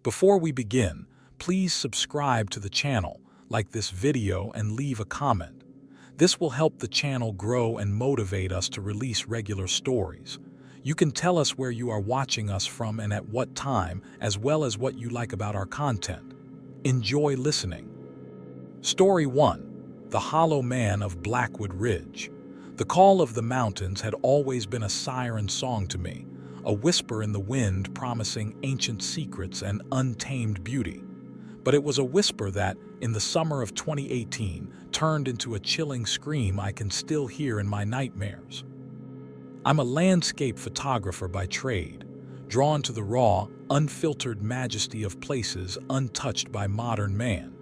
Before we begin, please subscribe to the channel, like this video, and leave a comment. This will help the channel grow and motivate us to release regular stories. You can tell us where you are watching us from and at what time, as well as what you like about our content. Enjoy listening. Story 1. The Hollow Man of Blackwood Ridge. The call of the mountains had always been a siren song to me, a whisper in the wind promising ancient secrets and untamed beauty. But it was a whisper that, in the summer of 2018, turned into a chilling scream I can still hear in my nightmares. I'm a landscape photographer by trade, drawn to the raw, unfiltered majesty of places untouched by modern man.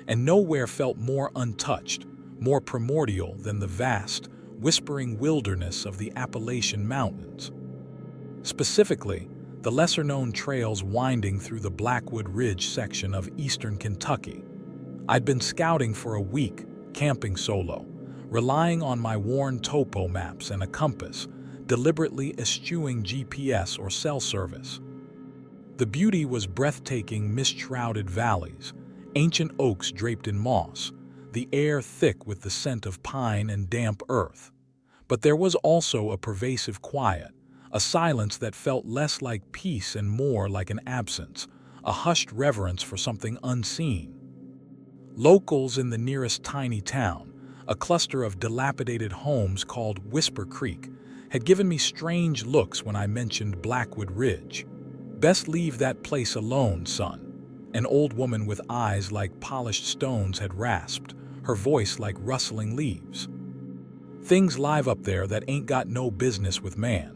And nowhere felt more untouched, more primordial than the vast, whispering wilderness of the Appalachian Mountains. Specifically, the lesser-known trails winding through the Blackwood Ridge section of eastern Kentucky. I'd been scouting for a week, camping solo, relying on my worn topo maps and a compass, deliberately eschewing GPS or cell service. The beauty was breathtaking mist-shrouded valleys, ancient oaks draped in moss, the air thick with the scent of pine and damp earth. But there was also a pervasive quiet, a silence that felt less like peace and more like an absence, a hushed reverence for something unseen. Locals in the nearest tiny town, a cluster of dilapidated homes called Whisper Creek, had given me strange looks when I mentioned Blackwood Ridge. "Best leave that place alone, son," an old woman with eyes like polished stones had rasped, her voice like rustling leaves. "Things live up there that ain't got no business with man."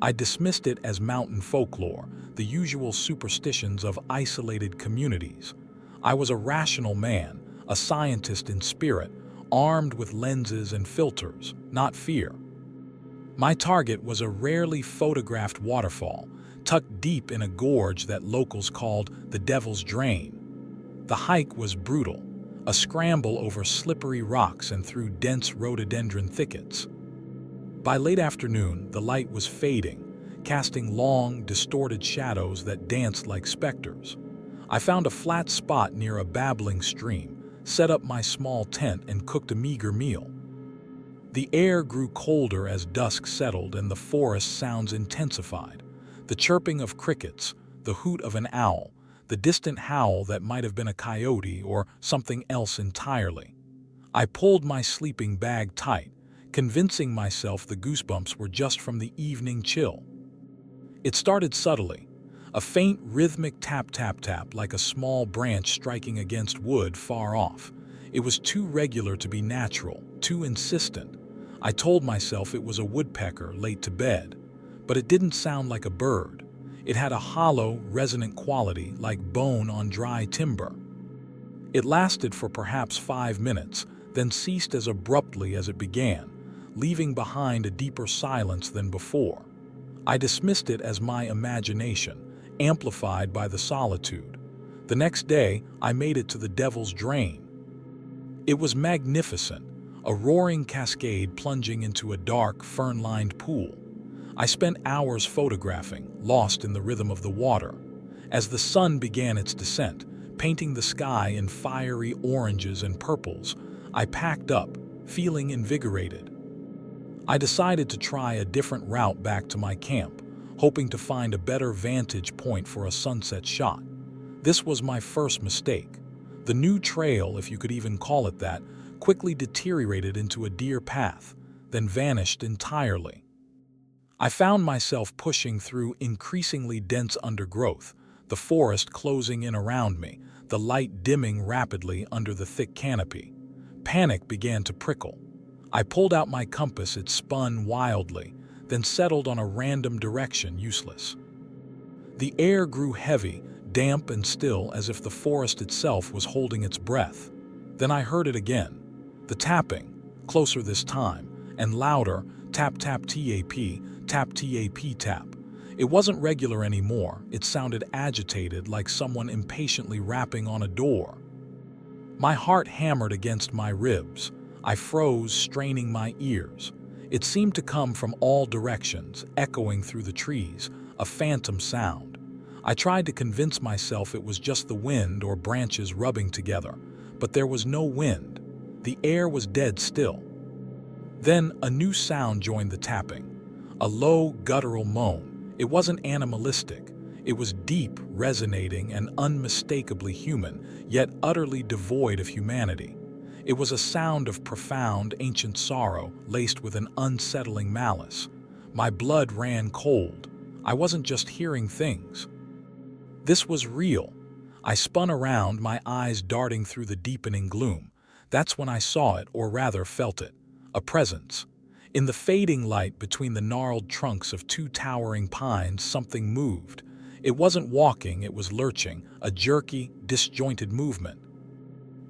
I dismissed it as mountain folklore, the usual superstitions of isolated communities. I was a rational man, a scientist in spirit, armed with lenses and filters, not fear. My target was a rarely photographed waterfall, tucked deep in a gorge that locals called the Devil's Drain. The hike was brutal, a scramble over slippery rocks and through dense rhododendron thickets. By late afternoon, the light was fading, casting long, distorted shadows that danced like specters. I found a flat spot near a babbling stream, set up my small tent, and cooked a meager meal. The air grew colder as dusk settled and the forest sounds intensified. The chirping of crickets, the hoot of an owl, the distant howl that might have been a coyote or something else entirely. I pulled my sleeping bag tight, convincing myself the goosebumps were just from the evening chill. It started subtly, a faint rhythmic tap-tap-tap like a small branch striking against wood far off. It was too regular to be natural, too insistent. I told myself it was a woodpecker late to bed, but it didn't sound like a bird. It had a hollow, resonant quality like bone on dry timber. It lasted for perhaps 5 minutes, then ceased as abruptly as it began, leaving behind a deeper silence than before. I dismissed it as my imagination, amplified by the solitude. The next day, I made it to the Devil's Drain. It was magnificent, a roaring cascade plunging into a dark, fern-lined pool. I spent hours photographing, lost in the rhythm of the water. As the sun began its descent, painting the sky in fiery oranges and purples, I packed up, feeling invigorated. I decided to try a different route back to my camp, hoping to find a better vantage point for a sunset shot. This was my first mistake. The new trail, if you could even call it that, quickly deteriorated into a deer path, then vanished entirely. I found myself pushing through increasingly dense undergrowth, the forest closing in around me, the light dimming rapidly under the thick canopy. Panic began to prickle. I pulled out my compass, it spun wildly, then settled on a random direction, useless. The air grew heavy, damp and still, as if the forest itself was holding its breath. Then I heard it again. The tapping, closer this time, and louder, tap tap tap tap. It wasn't regular anymore, it sounded agitated, like someone impatiently rapping on a door. My heart hammered against my ribs. I froze, straining my ears. It seemed to come from all directions, echoing through the trees, a phantom sound. I tried to convince myself it was just the wind or branches rubbing together, but there was no wind. The air was dead still. Then a new sound joined the tapping, a low, guttural moan. It wasn't animalistic. It was deep, resonating, and unmistakably human, yet utterly devoid of humanity. It was a sound of profound, ancient sorrow, laced with an unsettling malice. My blood ran cold. I wasn't just hearing things. This was real. I spun around, my eyes darting through the deepening gloom. That's when I saw it, or rather felt it. A presence. In the fading light between the gnarled trunks of two towering pines, something moved. It wasn't walking, it was lurching, a jerky, disjointed movement.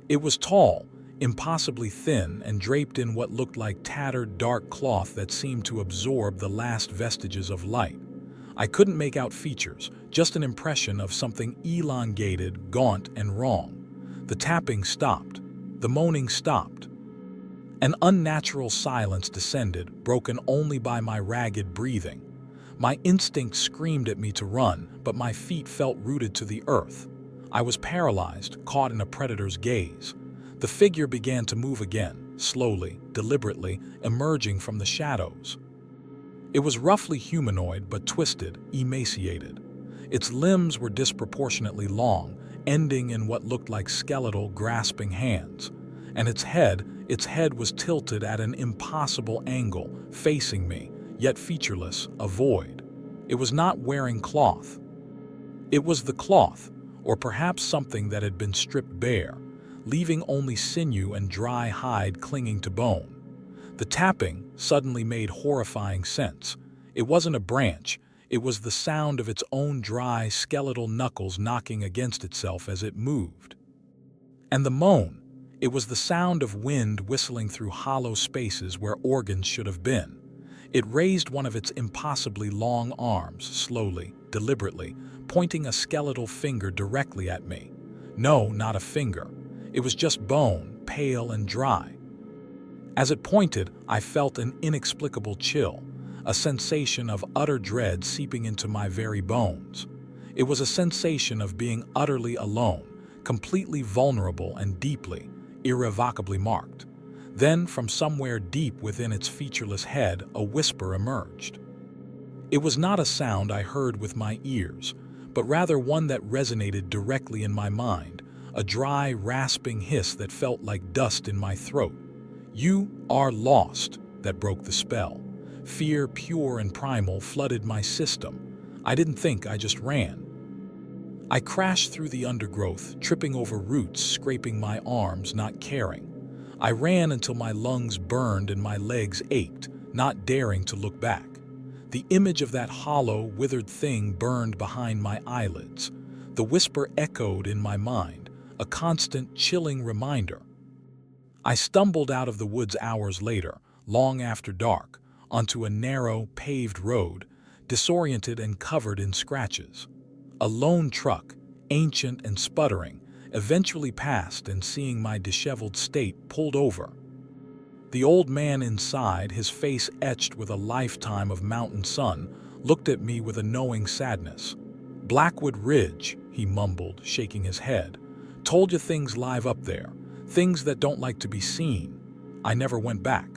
It was tall, impossibly thin, and draped in what looked like tattered, dark cloth that seemed to absorb the last vestiges of light. I couldn't make out features, just an impression of something elongated, gaunt, and wrong. The tapping stopped. The moaning stopped. An unnatural silence descended, broken only by my ragged breathing. My instinct screamed at me to run, but my feet felt rooted to the earth. I was paralyzed, caught in a predator's gaze. The figure began to move again, slowly, deliberately, emerging from the shadows. It was roughly humanoid, but twisted, emaciated. Its limbs were disproportionately long, ending in what looked like skeletal, grasping hands. And its head was tilted at an impossible angle, facing me, yet featureless, a void. It was not wearing cloth. It was the cloth, or perhaps something that had been stripped bare, leaving only sinew and dry hide clinging to bone. The tapping suddenly made horrifying sense. It wasn't a branch, it was the sound of its own dry, skeletal knuckles knocking against itself as it moved. And the moan, it was the sound of wind whistling through hollow spaces where organs should have been. It raised one of its impossibly long arms, slowly, deliberately, pointing a skeletal finger directly at me. No, not a finger. It was just bone, pale and dry. As it pointed, I felt an inexplicable chill, a sensation of utter dread seeping into my very bones. It was a sensation of being utterly alone, completely vulnerable and deeply, irrevocably marked. Then, from somewhere deep within its featureless head, a whisper emerged. It was not a sound I heard with my ears, but rather one that resonated directly in my mind, a dry, rasping hiss that felt like dust in my throat. "You are lost," that broke the spell. Fear, pure and primal, flooded my system. I didn't think, I just ran. I crashed through the undergrowth, tripping over roots, scraping my arms, not caring. I ran until my lungs burned and my legs ached, not daring to look back. The image of that hollow, withered thing burned behind my eyelids. The whisper echoed in my mind, a constant, chilling reminder. I stumbled out of the woods hours later, long after dark, onto a narrow, paved road, disoriented and covered in scratches. A lone truck, ancient and sputtering, eventually passed and, seeing my disheveled state, pulled over. The old man inside, his face etched with a lifetime of mountain sun, looked at me with a knowing sadness. "Blackwood Ridge," he mumbled, shaking his head. "Told you things live up there, things that don't like to be seen." I never went back.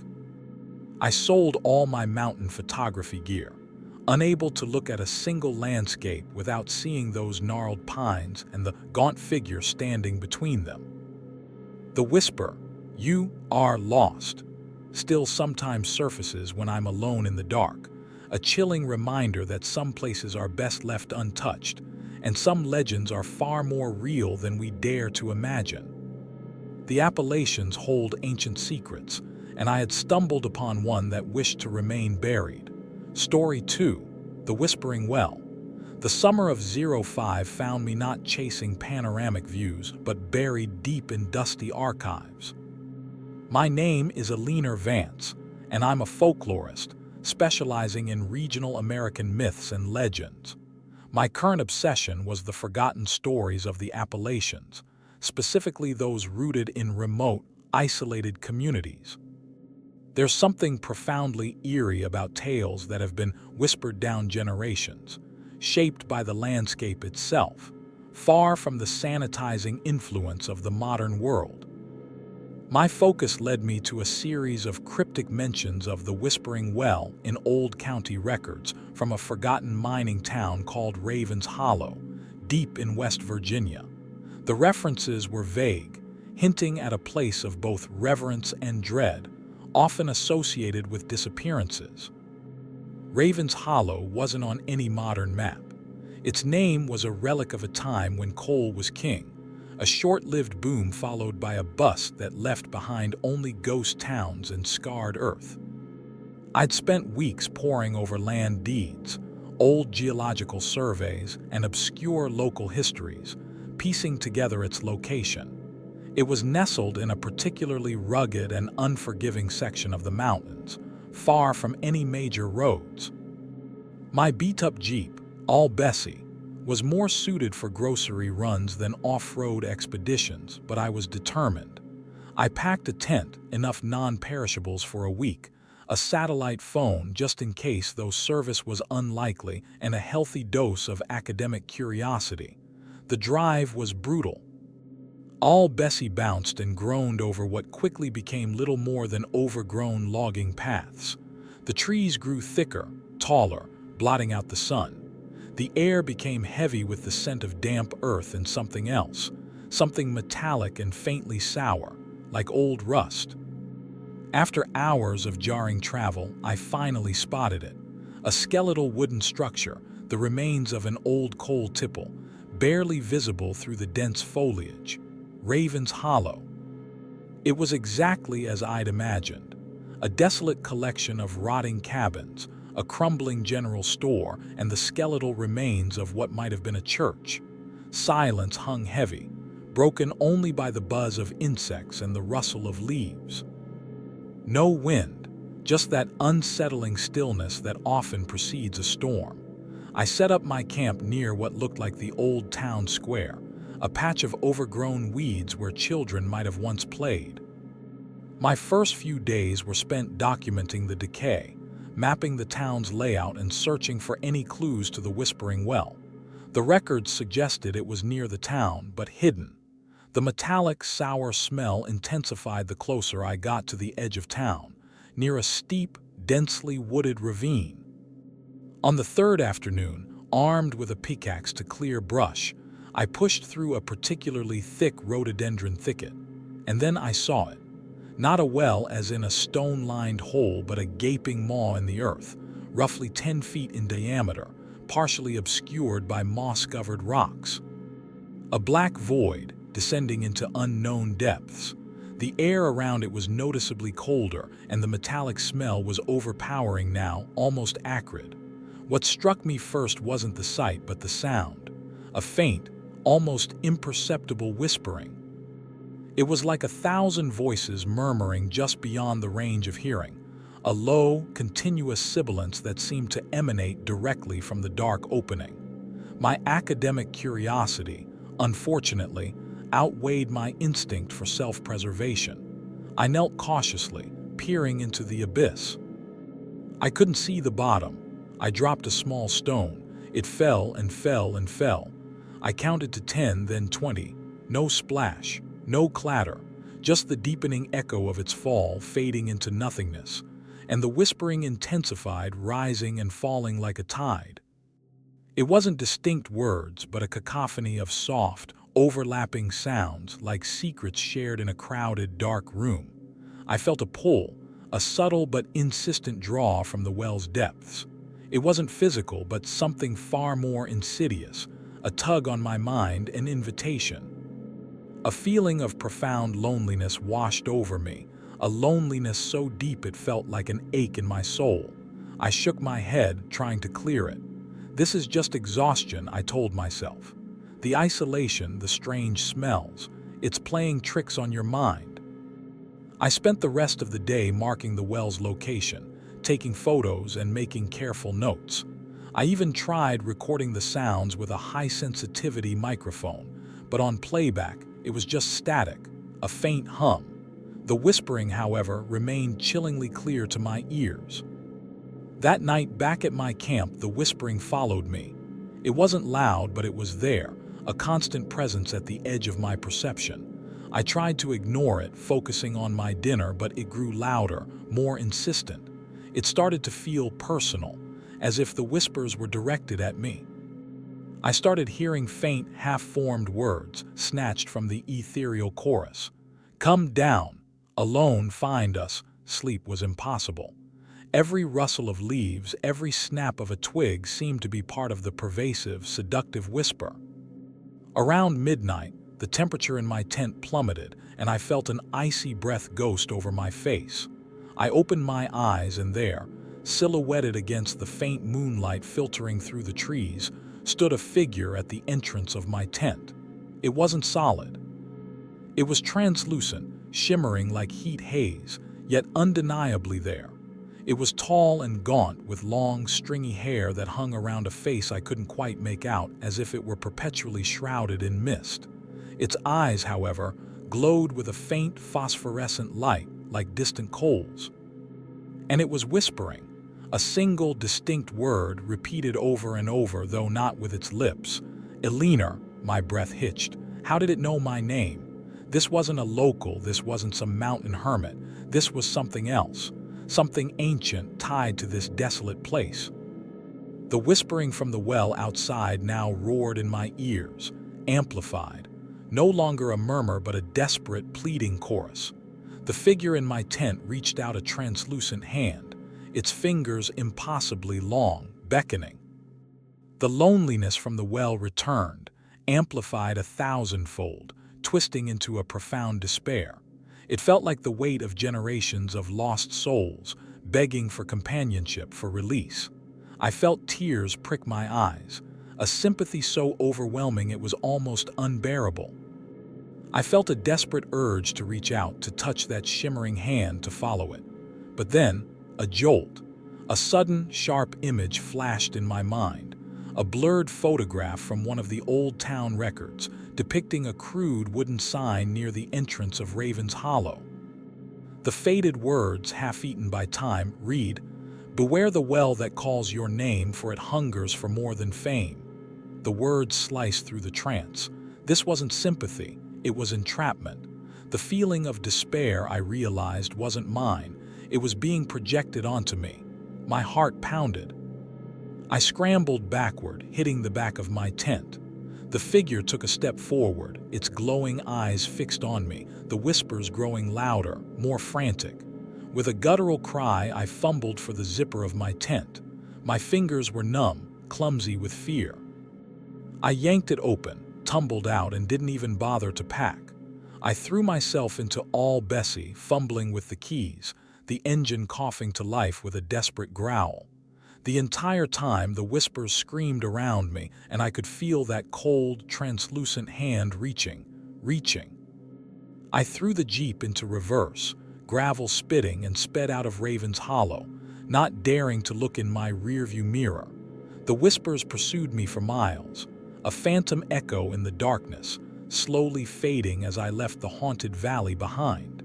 I sold all my mountain photography gear, unable to look at a single landscape without seeing those gnarled pines and the gaunt figure standing between them. The whisper, "You are lost," still sometimes surfaces when I'm alone in the dark, a chilling reminder that some places are best left untouched, and some legends are far more real than we dare to imagine. The Appalachians hold ancient secrets, and I had stumbled upon one that wished to remain buried. Story 2, The Whispering Well. The summer of '05 found me not chasing panoramic views, but buried deep in dusty archives. My name is Aleaner Vance, and I'm a folklorist, specializing in regional American myths and legends. My current obsession was the forgotten stories of the Appalachians, specifically those rooted in remote, isolated communities. There's something profoundly eerie about tales that have been whispered down generations, shaped by the landscape itself, far from the sanitizing influence of the modern world. My focus led me to a series of cryptic mentions of the Whispering Well in old county records from a forgotten mining town called Ravens Hollow, deep in West Virginia. The references were vague, hinting at a place of both reverence and dread, often associated with disappearances. Ravens Hollow wasn't on any modern map. Its name was a relic of a time when coal was king, a short-lived boom followed by a bust that left behind only ghost towns and scarred earth. I'd spent weeks poring over land deeds, old geological surveys, and obscure local histories, piecing together its location. It was nestled in a particularly rugged and unforgiving section of the mountains, far from any major roads. My beat-up Jeep, all Bessie, was more suited for grocery runs than off-road expeditions, but I was determined. I packed a tent, enough non-perishables for a week, a satellite phone just in case though service was unlikely, and a healthy dose of academic curiosity. The drive was brutal. All Bessie bounced and groaned over what quickly became little more than overgrown logging paths. The trees grew thicker, taller, blotting out the sun. The air became heavy with the scent of damp earth and something else, something metallic and faintly sour, like old rust. After hours of jarring travel, I finally spotted it. A skeletal wooden structure, the remains of an old coal tipple, barely visible through the dense foliage. Ravens Hollow. It was exactly as I'd imagined. A desolate collection of rotting cabins, a crumbling general store, and the skeletal remains of what might have been a church. Silence hung heavy, broken only by the buzz of insects and the rustle of leaves. No wind, just that unsettling stillness that often precedes a storm. I set up my camp near what looked like the old town square, a patch of overgrown weeds where children might have once played. My first few days were spent documenting the decay, mapping the town's layout and searching for any clues to the Whispering Well. The records suggested it was near the town, but hidden. The metallic, sour smell intensified the closer I got to the edge of town, near a steep, densely wooded ravine. On the third afternoon, armed with a pickaxe to clear brush, I pushed through a particularly thick rhododendron thicket, and then I saw it. Not a well as in a stone-lined hole, but a gaping maw in the earth, roughly 10 feet in diameter, partially obscured by moss-covered rocks. A black void, descending into unknown depths. The air around it was noticeably colder, and the metallic smell was overpowering now, almost acrid. What struck me first wasn't the sight, but the sound. A faint, almost imperceptible whispering. It was like 1,000 voices murmuring just beyond the range of hearing, a low, continuous sibilance that seemed to emanate directly from the dark opening. My academic curiosity, unfortunately, outweighed my instinct for self-preservation. I knelt cautiously, peering into the abyss. I couldn't see the bottom. I dropped a small stone. It fell and fell and fell. I counted to 10, then 20. No splash. No clatter, just the deepening echo of its fall fading into nothingness, and the whispering intensified, rising and falling like a tide. It wasn't distinct words, but a cacophony of soft, overlapping sounds like secrets shared in a crowded, dark room. I felt a pull, a subtle but insistent draw from the well's depths. It wasn't physical, but something far more insidious, a tug on my mind, an invitation. A feeling of profound loneliness washed over me, a loneliness so deep it felt like an ache in my soul. I shook my head, trying to clear it. This is just exhaustion, I told myself. The isolation, the strange smells, it's playing tricks on your mind. I spent the rest of the day marking the well's location, taking photos and making careful notes. I even tried recording the sounds with a high-sensitivity microphone, but on playback, it was just static, a faint hum. The whispering, however, remained chillingly clear to my ears. That night back at my camp, the whispering followed me. It wasn't loud, but it was there, a constant presence at the edge of my perception. I tried to ignore it, focusing on my dinner, but it grew louder, more insistent. It started to feel personal, as if the whispers were directed at me. I started hearing faint, half-formed words, snatched from the ethereal chorus. "Come down. Alone, find us." Sleep was impossible. Every rustle of leaves, every snap of a twig seemed to be part of the pervasive, seductive whisper. Around midnight, the temperature in my tent plummeted, and I felt an icy breath ghost over my face. I opened my eyes, and there, silhouetted against the faint moonlight filtering through the trees, stood a figure at the entrance of my tent. It wasn't solid. It was translucent, shimmering like heat haze, yet undeniably there. It was tall and gaunt, with long, stringy hair that hung around a face I couldn't quite make out, as if it were perpetually shrouded in mist. Its eyes, however, glowed with a faint phosphorescent light, like distant coals. And it was whispering, a single distinct word repeated over and over, though not with its lips. "Eleanor." My breath hitched. How did it know my name? This wasn't a local, this wasn't some mountain hermit. This was something else, something ancient tied to this desolate place. The whispering from the well outside now roared in my ears, amplified. No longer a murmur, but a desperate, pleading chorus. The figure in my tent reached out a translucent hand, its fingers impossibly long, beckoning. The loneliness from the well returned, amplified 1,000-fold, twisting into a profound despair. It felt like the weight of generations of lost souls, begging for companionship, for release. I felt tears prick my eyes, a sympathy so overwhelming it was almost unbearable. I felt a desperate urge to reach out, to touch that shimmering hand, to follow it. But then, a jolt. A sudden, sharp image flashed in my mind. A blurred photograph from one of the old town records, depicting a crude wooden sign near the entrance of Raven's Hollow. The faded words, half-eaten by time, read, "Beware the well that calls your name, for it hungers for more than fame." The words sliced through the trance. This wasn't sympathy, it was entrapment. The feeling of despair, I realized, wasn't mine. It was being projected onto me. My heart pounded. I scrambled backward, hitting the back of my tent. The figure took a step forward, its glowing eyes fixed on me, the whispers growing louder, more frantic. With a guttural cry, I fumbled for the zipper of my tent. My fingers were numb, clumsy with fear. I yanked it open, tumbled out, and didn't even bother to pack. I threw myself into all Bessie, fumbling with the keys, the engine coughing to life with a desperate growl. The entire time, the whispers screamed around me, and I could feel that cold, translucent hand reaching. I threw the Jeep into reverse, gravel spitting, and sped out of Raven's Hollow, not daring to look in my rearview mirror. The whispers pursued me for miles, a phantom echo in the darkness, slowly fading as I left the haunted valley behind.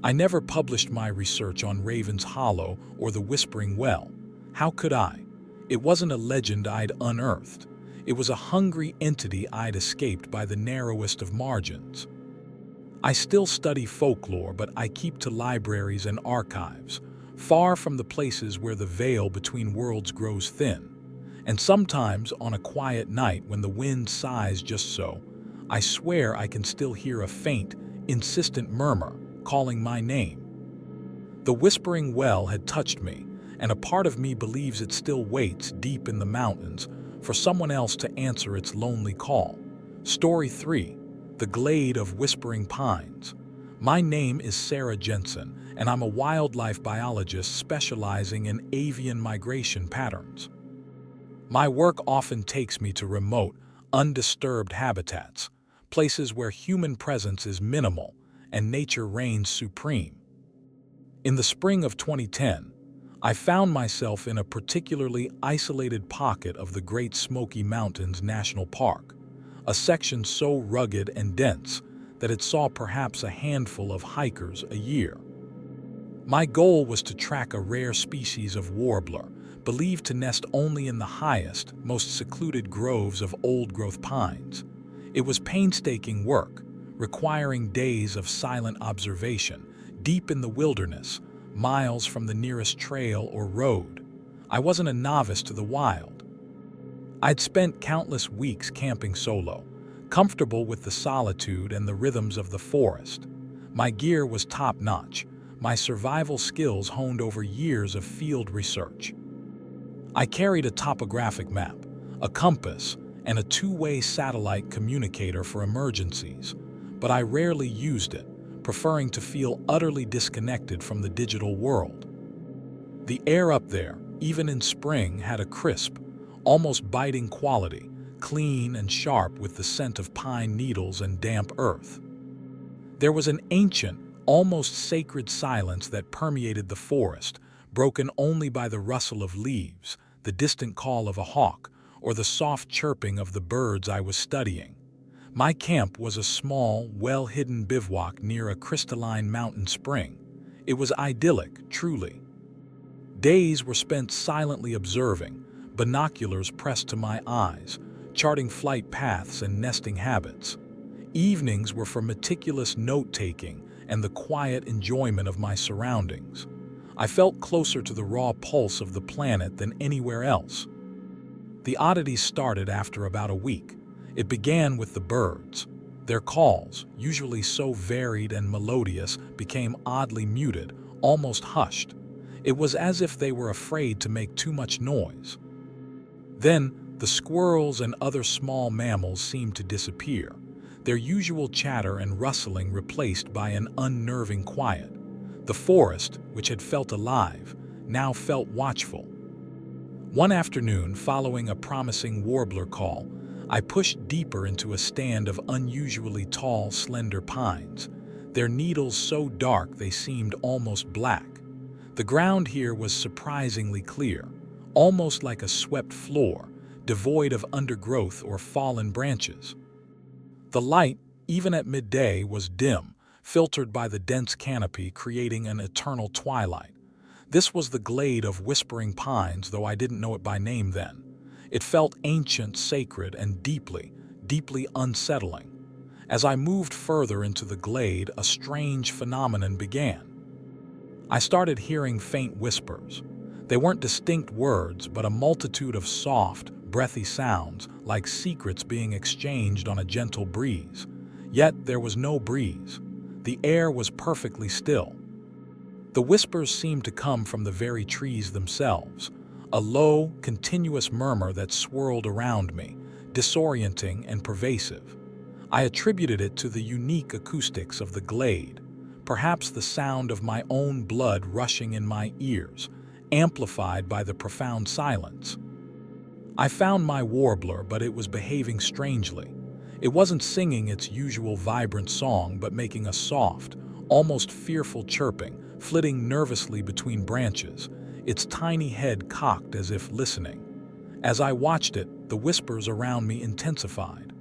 I never published my research on Raven's Hollow or the Whispering Well. How could I? It wasn't a legend I'd unearthed. It was a hungry entity I'd escaped by the narrowest of margins. I still study folklore, but I keep to libraries and archives, far from the places where the veil between worlds grows thin. And sometimes, on a quiet night when the wind sighs just so, I swear I can still hear a faint, insistent murmur calling my name. The Whispering Well had touched me, and a part of me believes it still waits deep in the mountains for someone else to answer its lonely call. Story 3. The Glade of Whispering Pines. My name is Sarah Jensen, and I'm a wildlife biologist specializing in avian migration patterns. My work often takes me to remote, undisturbed habitats, places where human presence is minimal and nature reigns supreme. In the spring of 2010, I found myself in a particularly isolated pocket of the Great Smoky Mountains National Park, a section so rugged and dense that it saw perhaps a handful of hikers a year. My goal was to track a rare species of warbler, believed to nest only in the highest, most secluded groves of old-growth pines. It was painstaking work, requiring days of silent observation, deep in the wilderness, miles from the nearest trail or road. I wasn't a novice to the wild. I'd spent countless weeks camping solo, comfortable with the solitude and the rhythms of the forest. My gear was top-notch, my survival skills honed over years of field research. I carried a topographic map, a compass, and a two-way satellite communicator for emergencies, but I rarely used it, preferring to feel utterly disconnected from the digital world. The air up there, even in spring, had a crisp, almost biting quality, clean and sharp with the scent of pine needles and damp earth. There was an ancient, almost sacred silence that permeated the forest, broken only by the rustle of leaves, the distant call of a hawk, or the soft chirping of the birds I was studying. My camp was a small, well-hidden bivouac near a crystalline mountain spring. It was idyllic, truly. Days were spent silently observing, binoculars pressed to my eyes, charting flight paths and nesting habits. Evenings were for meticulous note-taking and the quiet enjoyment of my surroundings. I felt closer to the raw pulse of the planet than anywhere else. The oddities started after about a week. It began with the birds. Their calls, usually so varied and melodious, became oddly muted, almost hushed. It was as if they were afraid to make too much noise. Then, the squirrels and other small mammals seemed to disappear, their usual chatter and rustling replaced by an unnerving quiet. The forest, which had felt alive, now felt watchful. One afternoon, following a promising warbler call, I pushed deeper into a stand of unusually tall, slender pines, their needles so dark they seemed almost black. The ground here was surprisingly clear, almost like a swept floor, devoid of undergrowth or fallen branches. The light, even at midday, was dim, filtered by the dense canopy, creating an eternal twilight. This was the glade of whispering pines, though I didn't know it by name then. It felt ancient, sacred, and deeply, deeply unsettling. As I moved further into the glade, a strange phenomenon began. I started hearing faint whispers. They weren't distinct words, but a multitude of soft, breathy sounds, like secrets being exchanged on a gentle breeze. Yet there was no breeze. The air was perfectly still. The whispers seemed to come from the very trees themselves, a low, continuous murmur that swirled around me, disorienting and pervasive. I attributed it to the unique acoustics of the glade, perhaps the sound of my own blood rushing in my ears, amplified by the profound silence. I found my warbler, but it was behaving strangely. It wasn't singing its usual vibrant song, but making a soft, almost fearful chirping, flitting nervously between branches, its tiny head cocked as if listening. As I watched it, the whispers around me intensified.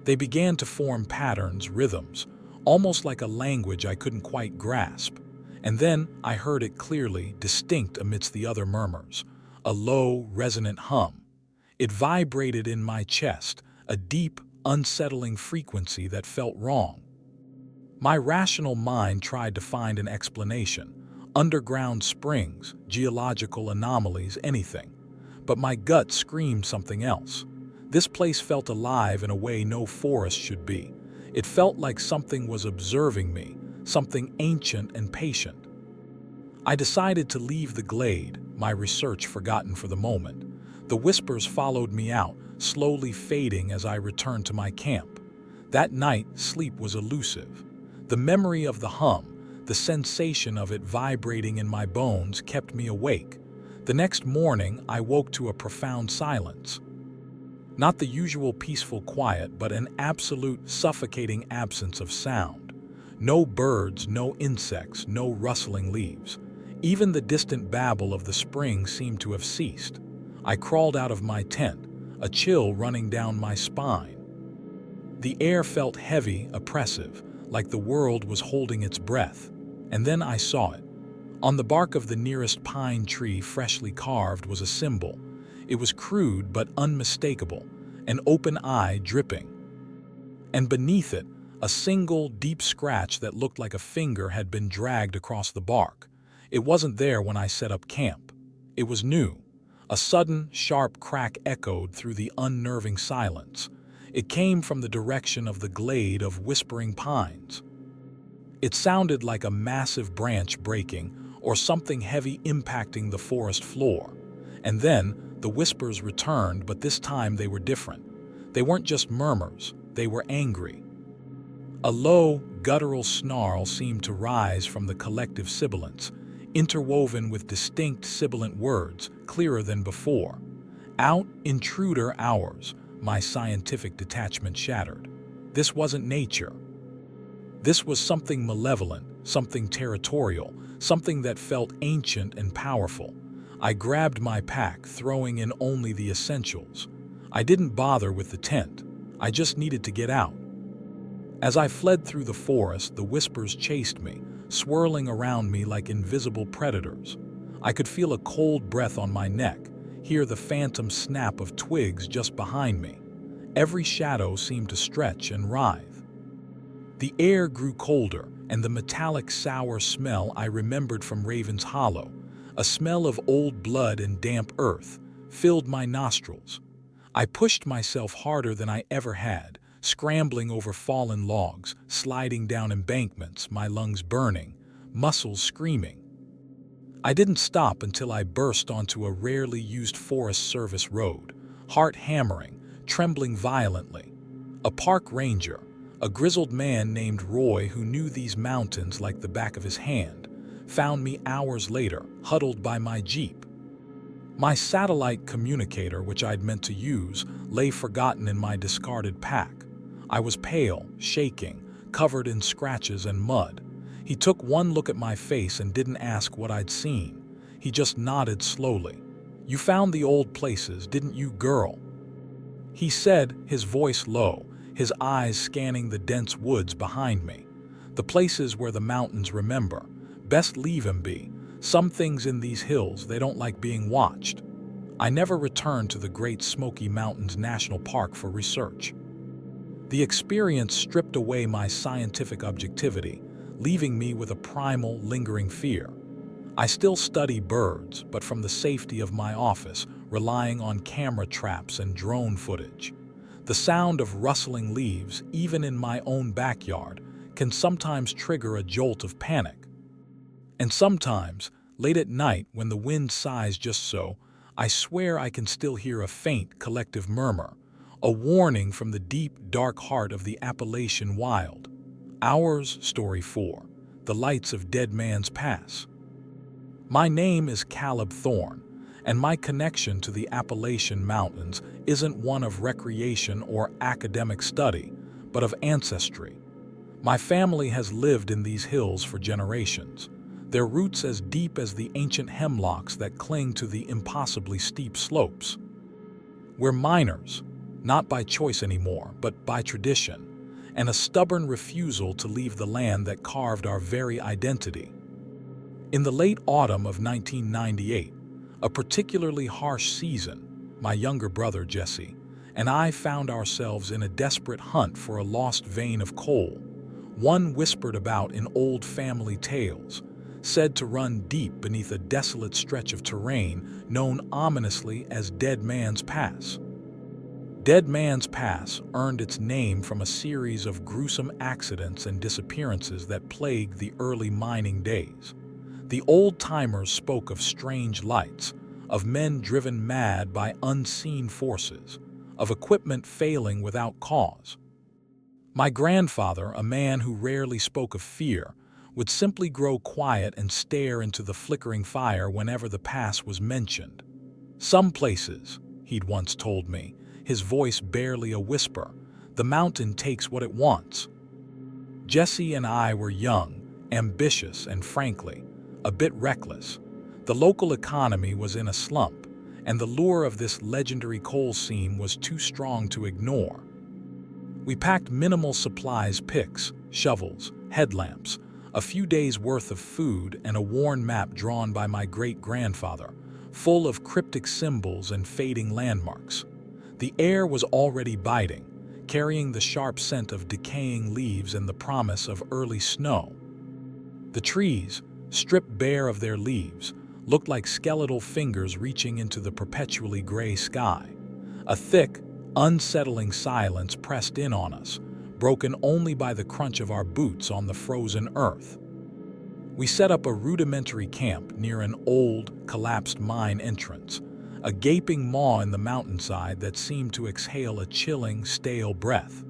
They began to form patterns, rhythms, almost like a language I couldn't quite grasp. And then I heard it clearly, distinct amidst the other murmurs, a low, resonant hum. It vibrated in my chest, a deep, unsettling frequency that felt wrong. My rational mind tried to find an explanation, underground springs, geological anomalies, anything. But my gut screamed something else. This place felt alive in a way no forest should be. It felt like something was observing me, something ancient and patient. I decided to leave the glade, my research forgotten for the moment. The whispers followed me out, slowly fading as I returned to my camp. That night, sleep was elusive. The memory of the hum, the sensation of it vibrating in my bones kept me awake. The next morning, I woke to a profound silence. Not the usual peaceful quiet, but an absolute, suffocating absence of sound. No birds, no insects, no rustling leaves. Even the distant babble of the spring seemed to have ceased. I crawled out of my tent, a chill running down my spine. The air felt heavy, oppressive, like the world was holding its breath. And then I saw it. On the bark of the nearest pine tree, freshly carved, was a symbol. It was crude but unmistakable, an open eye dripping. And beneath it, a single, deep scratch that looked like a finger had been dragged across the bark. It wasn't there when I set up camp. It was new. A sudden, sharp crack echoed through the unnerving silence. It came from the direction of the glade of whispering pines. It sounded like a massive branch breaking or something heavy impacting the forest floor. And then the whispers returned, but this time they were different. They weren't just murmurs, they were angry. A low, guttural snarl seemed to rise from the collective sibilants, interwoven with distinct sibilant words, clearer than before. Out, intruder, ours, my scientific detachment shattered. This wasn't nature. This was something malevolent, something territorial, something that felt ancient and powerful. I grabbed my pack, throwing in only the essentials. I didn't bother with the tent. I just needed to get out. As I fled through the forest, the whispers chased me, swirling around me like invisible predators. I could feel a cold breath on my neck, hear the phantom snap of twigs just behind me. Every shadow seemed to stretch and writhe. The air grew colder, and the metallic sour smell I remembered from Raven's Hollow, a smell of old blood and damp earth, filled my nostrils. I pushed myself harder than I ever had, scrambling over fallen logs, sliding down embankments, my lungs burning, muscles screaming. I didn't stop until I burst onto a rarely used Forest Service road, heart hammering, trembling violently. A park ranger, a grizzled man named Roy who knew these mountains like the back of his hand, found me hours later, huddled by my Jeep. My satellite communicator, which I'd meant to use, lay forgotten in my discarded pack. I was pale, shaking, covered in scratches and mud. He took one look at my face and didn't ask what I'd seen. He just nodded slowly. "You found the old places, didn't you, girl?" He said, his voice low, his eyes scanning the dense woods behind me. "The places where the mountains remember. Best leave 'em be. Some things in these hills, they don't like being watched." I never returned to the Great Smoky Mountains National Park for research. The experience stripped away my scientific objectivity, leaving me with a primal, lingering fear. I still study birds, but from the safety of my office, relying on camera traps and drone footage. The sound of rustling leaves, even in my own backyard, can sometimes trigger a jolt of panic. And sometimes, late at night when the wind sighs just so, I swear I can still hear a faint collective murmur, a warning from the deep, dark heart of the Appalachian wild. Ours, Story 4, The Lights of Dead Man's Pass. My name is Caleb Thorne, and my connection to the Appalachian Mountains isn't one of recreation or academic study, but of ancestry. My family has lived in these hills for generations, their roots as deep as the ancient hemlocks that cling to the impossibly steep slopes. We're miners, not by choice anymore, but by tradition, and a stubborn refusal to leave the land that carved our very identity. In the late autumn of 1998, a particularly harsh season, my younger brother Jesse and I found ourselves in a desperate hunt for a lost vein of coal, one whispered about in old family tales, said to run deep beneath a desolate stretch of terrain known ominously as Dead Man's Pass. Dead Man's Pass earned its name from a series of gruesome accidents and disappearances that plagued the early mining days. The old-timers spoke of strange lights, of men driven mad by unseen forces, of equipment failing without cause. My grandfather, a man who rarely spoke of fear, would simply grow quiet and stare into the flickering fire whenever the pass was mentioned. "Some places," he'd once told me, his voice barely a whisper, "the mountain takes what it wants." Jesse and I were young, ambitious, and frankly, a bit reckless. The local economy was in a slump, and the lure of this legendary coal seam was too strong to ignore. We packed minimal supplies, picks, shovels, headlamps, a few days' worth of food, and a worn map drawn by my great-grandfather, full of cryptic symbols and fading landmarks. The air was already biting, carrying the sharp scent of decaying leaves and the promise of early snow. The trees, stripped bare of their leaves, looked like skeletal fingers reaching into the perpetually gray sky. A thick, unsettling silence pressed in on us, broken only by the crunch of our boots on the frozen earth. We set up a rudimentary camp near an old, collapsed mine entrance, a gaping maw in the mountainside that seemed to exhale a chilling, stale breath.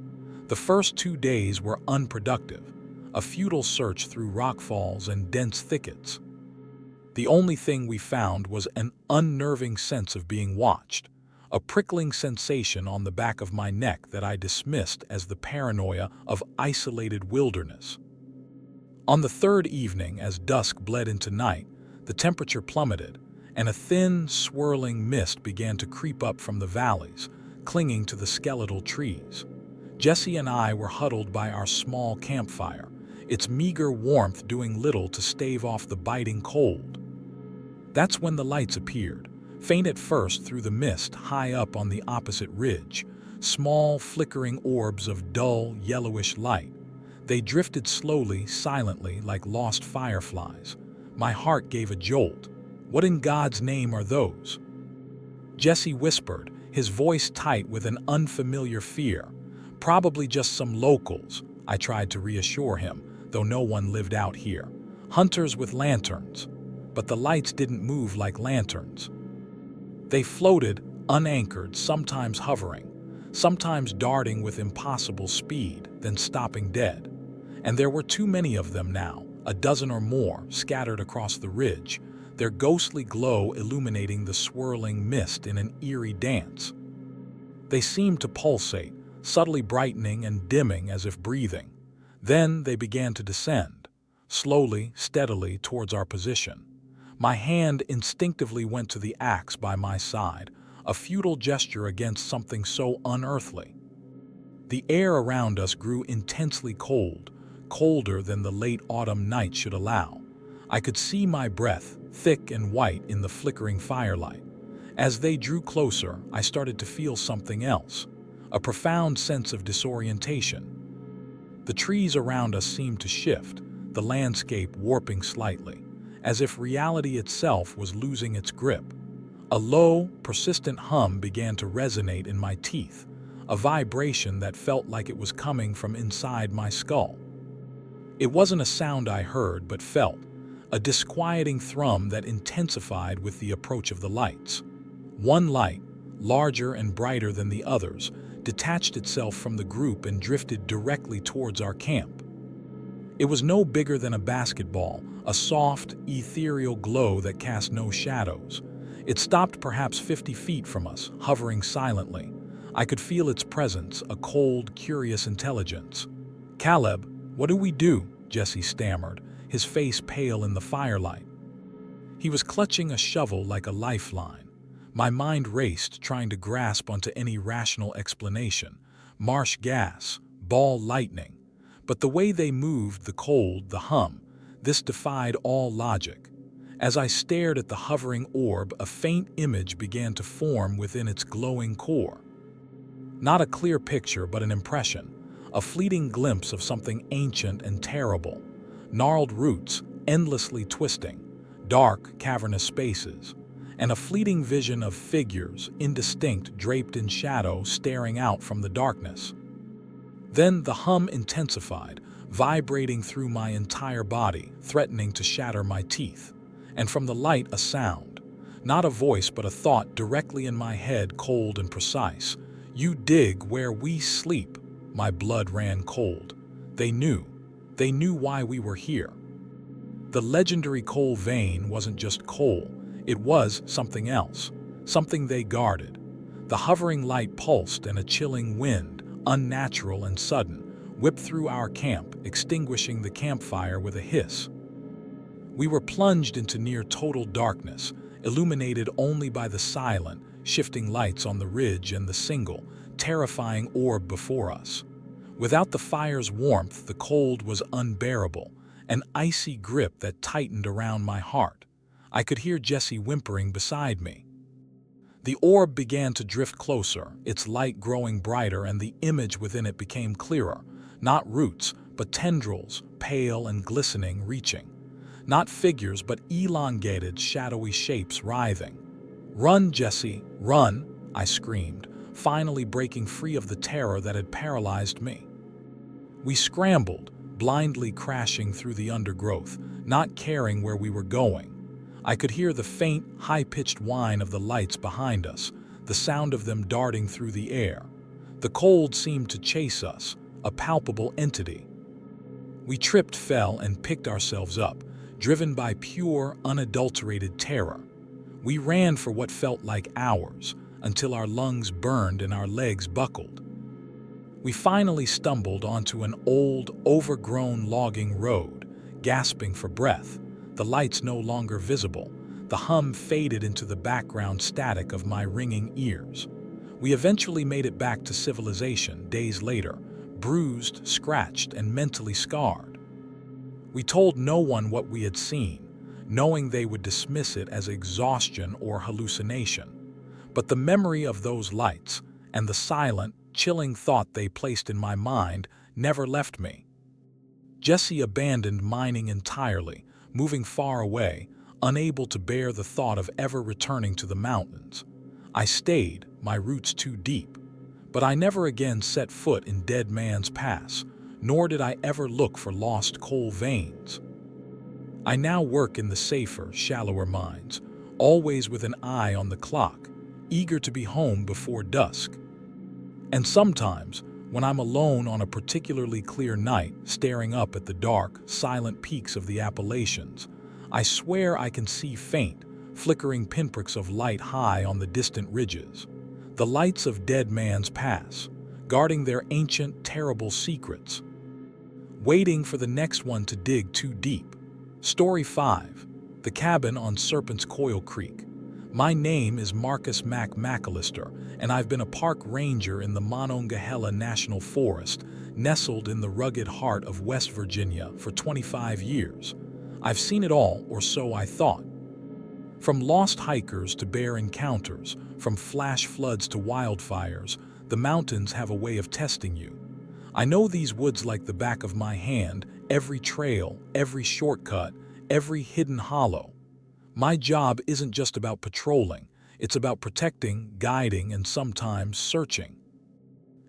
The first 2 days were unproductive, a futile search through rockfalls and dense thickets. The only thing we found was an unnerving sense of being watched, a prickling sensation on the back of my neck that I dismissed as the paranoia of isolated wilderness. On the third evening, as dusk bled into night, the temperature plummeted, and a thin, swirling mist began to creep up from the valleys, clinging to the skeletal trees. Jesse and I were huddled by our small campfire, its meager warmth doing little to stave off the biting cold. That's when the lights appeared, faint at first through the mist high up on the opposite ridge, small, flickering orbs of dull, yellowish light. They drifted slowly, silently, like lost fireflies. My heart gave a jolt. What in God's name are those? Jesse whispered, his voice tight with an unfamiliar fear. Probably just some locals, I tried to reassure him, though no one lived out here. Hunters with lanterns. But the lights didn't move like lanterns. They floated, unanchored, sometimes hovering, sometimes darting with impossible speed, then stopping dead. And there were too many of them now, a dozen or more, scattered across the ridge, their ghostly glow illuminating the swirling mist in an eerie dance. They seemed to pulsate, subtly brightening and dimming as if breathing. Then they began to descend, slowly, steadily towards our position. My hand instinctively went to the axe by my side, a futile gesture against something so unearthly. The air around us grew intensely cold, colder than the late autumn night should allow. I could see my breath, thick and white in the flickering firelight. As they drew closer, I started to feel something else, a profound sense of disorientation. The trees around us seemed to shift, the landscape warping slightly, as if reality itself was losing its grip. A low, persistent hum began to resonate in my teeth, a vibration that felt like it was coming from inside my skull. It wasn't a sound I heard but felt, a disquieting thrum that intensified with the approach of the lights. One light, larger and brighter than the others, detached itself from the group and drifted directly towards our camp. It was no bigger than a basketball, a soft, ethereal glow that cast no shadows. It stopped perhaps 50 feet from us, hovering silently. I could feel its presence, a cold, curious intelligence. "Caleb, what do we do?" Jesse stammered, his face pale in the firelight. He was clutching a shovel like a lifeline. My mind raced, trying to grasp onto any rational explanation. Marsh gas, ball lightning. But the way they moved, the cold, the hum, this defied all logic. As I stared at the hovering orb, a faint image began to form within its glowing core. Not a clear picture, but an impression, a fleeting glimpse of something ancient and terrible. Gnarled roots, endlessly twisting, dark, cavernous spaces, and a fleeting vision of figures, indistinct, draped in shadow, staring out from the darkness. Then the hum intensified, vibrating through my entire body, threatening to shatter my teeth. And from the light, a sound. Not a voice, but a thought directly in my head, cold and precise. "You dig where we sleep." My blood ran cold. They knew. They knew why we were here. The legendary coal vein wasn't just coal. It was something else, something they guarded. The hovering light pulsed, and a chilling wind, unnatural and sudden, whipped through our camp, extinguishing the campfire with a hiss. We were plunged into near total darkness, illuminated only by the silent, shifting lights on the ridge and the single, terrifying orb before us. Without the fire's warmth, the cold was unbearable, an icy grip that tightened around my heart. I could hear Jessie whimpering beside me. The orb began to drift closer, its light growing brighter, and the image within it became clearer. Not roots, but tendrils, pale and glistening, reaching. Not figures, but elongated, shadowy shapes writhing. "Run, Jessie, run!" I screamed, finally breaking free of the terror that had paralyzed me. We scrambled, blindly crashing through the undergrowth, not caring where we were going. I could hear the faint, high-pitched whine of the lights behind us, the sound of them darting through the air. The cold seemed to chase us, a palpable entity. We tripped, fell, and picked ourselves up, driven by pure, unadulterated terror. We ran for what felt like hours, until our lungs burned and our legs buckled. We finally stumbled onto an old, overgrown logging road, gasping for breath, the lights no longer visible. The hum faded into the background static of my ringing ears. We eventually made it back to civilization days later, bruised, scratched, and mentally scarred. We told no one what we had seen, knowing they would dismiss it as exhaustion or hallucination. But the memory of those lights, and the silent, chilling thought they placed in my mind, never left me. Jessie abandoned mining entirely, moving far away, unable to bear the thought of ever returning to the mountains. I stayed, my roots too deep. But I never again set foot in Dead Man's Pass, nor did I ever look for lost coal veins. I now work in the safer, shallower mines, always with an eye on the clock, eager to be home before dusk. And sometimes, when I'm alone on a particularly clear night, staring up at the dark, silent peaks of the Appalachians, I swear I can see faint, flickering pinpricks of light high on the distant ridges. The lights of Dead Man's Pass, guarding their ancient, terrible secrets. Waiting for the next one to dig too deep. Story 5. The Cabin on Serpent's Coil Creek. My name is Marcus Mac McAllister, and I've been a park ranger in the ᴡᴇʟᴄᴏᴍᴇ National Forest, nestled in the rugged heart of West Virginia, for 25 years. I've seen it all, or so I thought. From lost hikers to bear encounters, from flash floods to wildfires, the mountains have a way of testing you. I know these woods like the back of my hand, every trail, every shortcut, every hidden hollow. My job isn't just about patrolling, it's about protecting, guiding, and sometimes searching.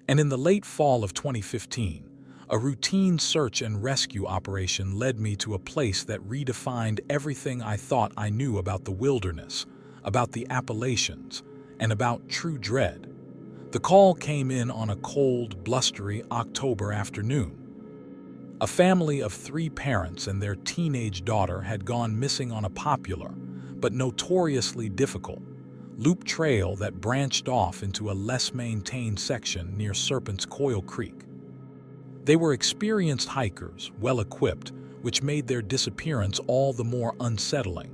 And in the late fall of 2015, a routine search and rescue operation led me to a place that redefined everything I thought I knew about the wilderness, about the Appalachians, and about true dread. The call came in on a cold, blustery October afternoon. A family of 3 parents and their teenage daughter had gone missing on a popular, but notoriously difficult, loop trail that branched off into a less maintained section near Serpent's Coil Creek. They were experienced hikers, well-equipped, which made their disappearance all the more unsettling.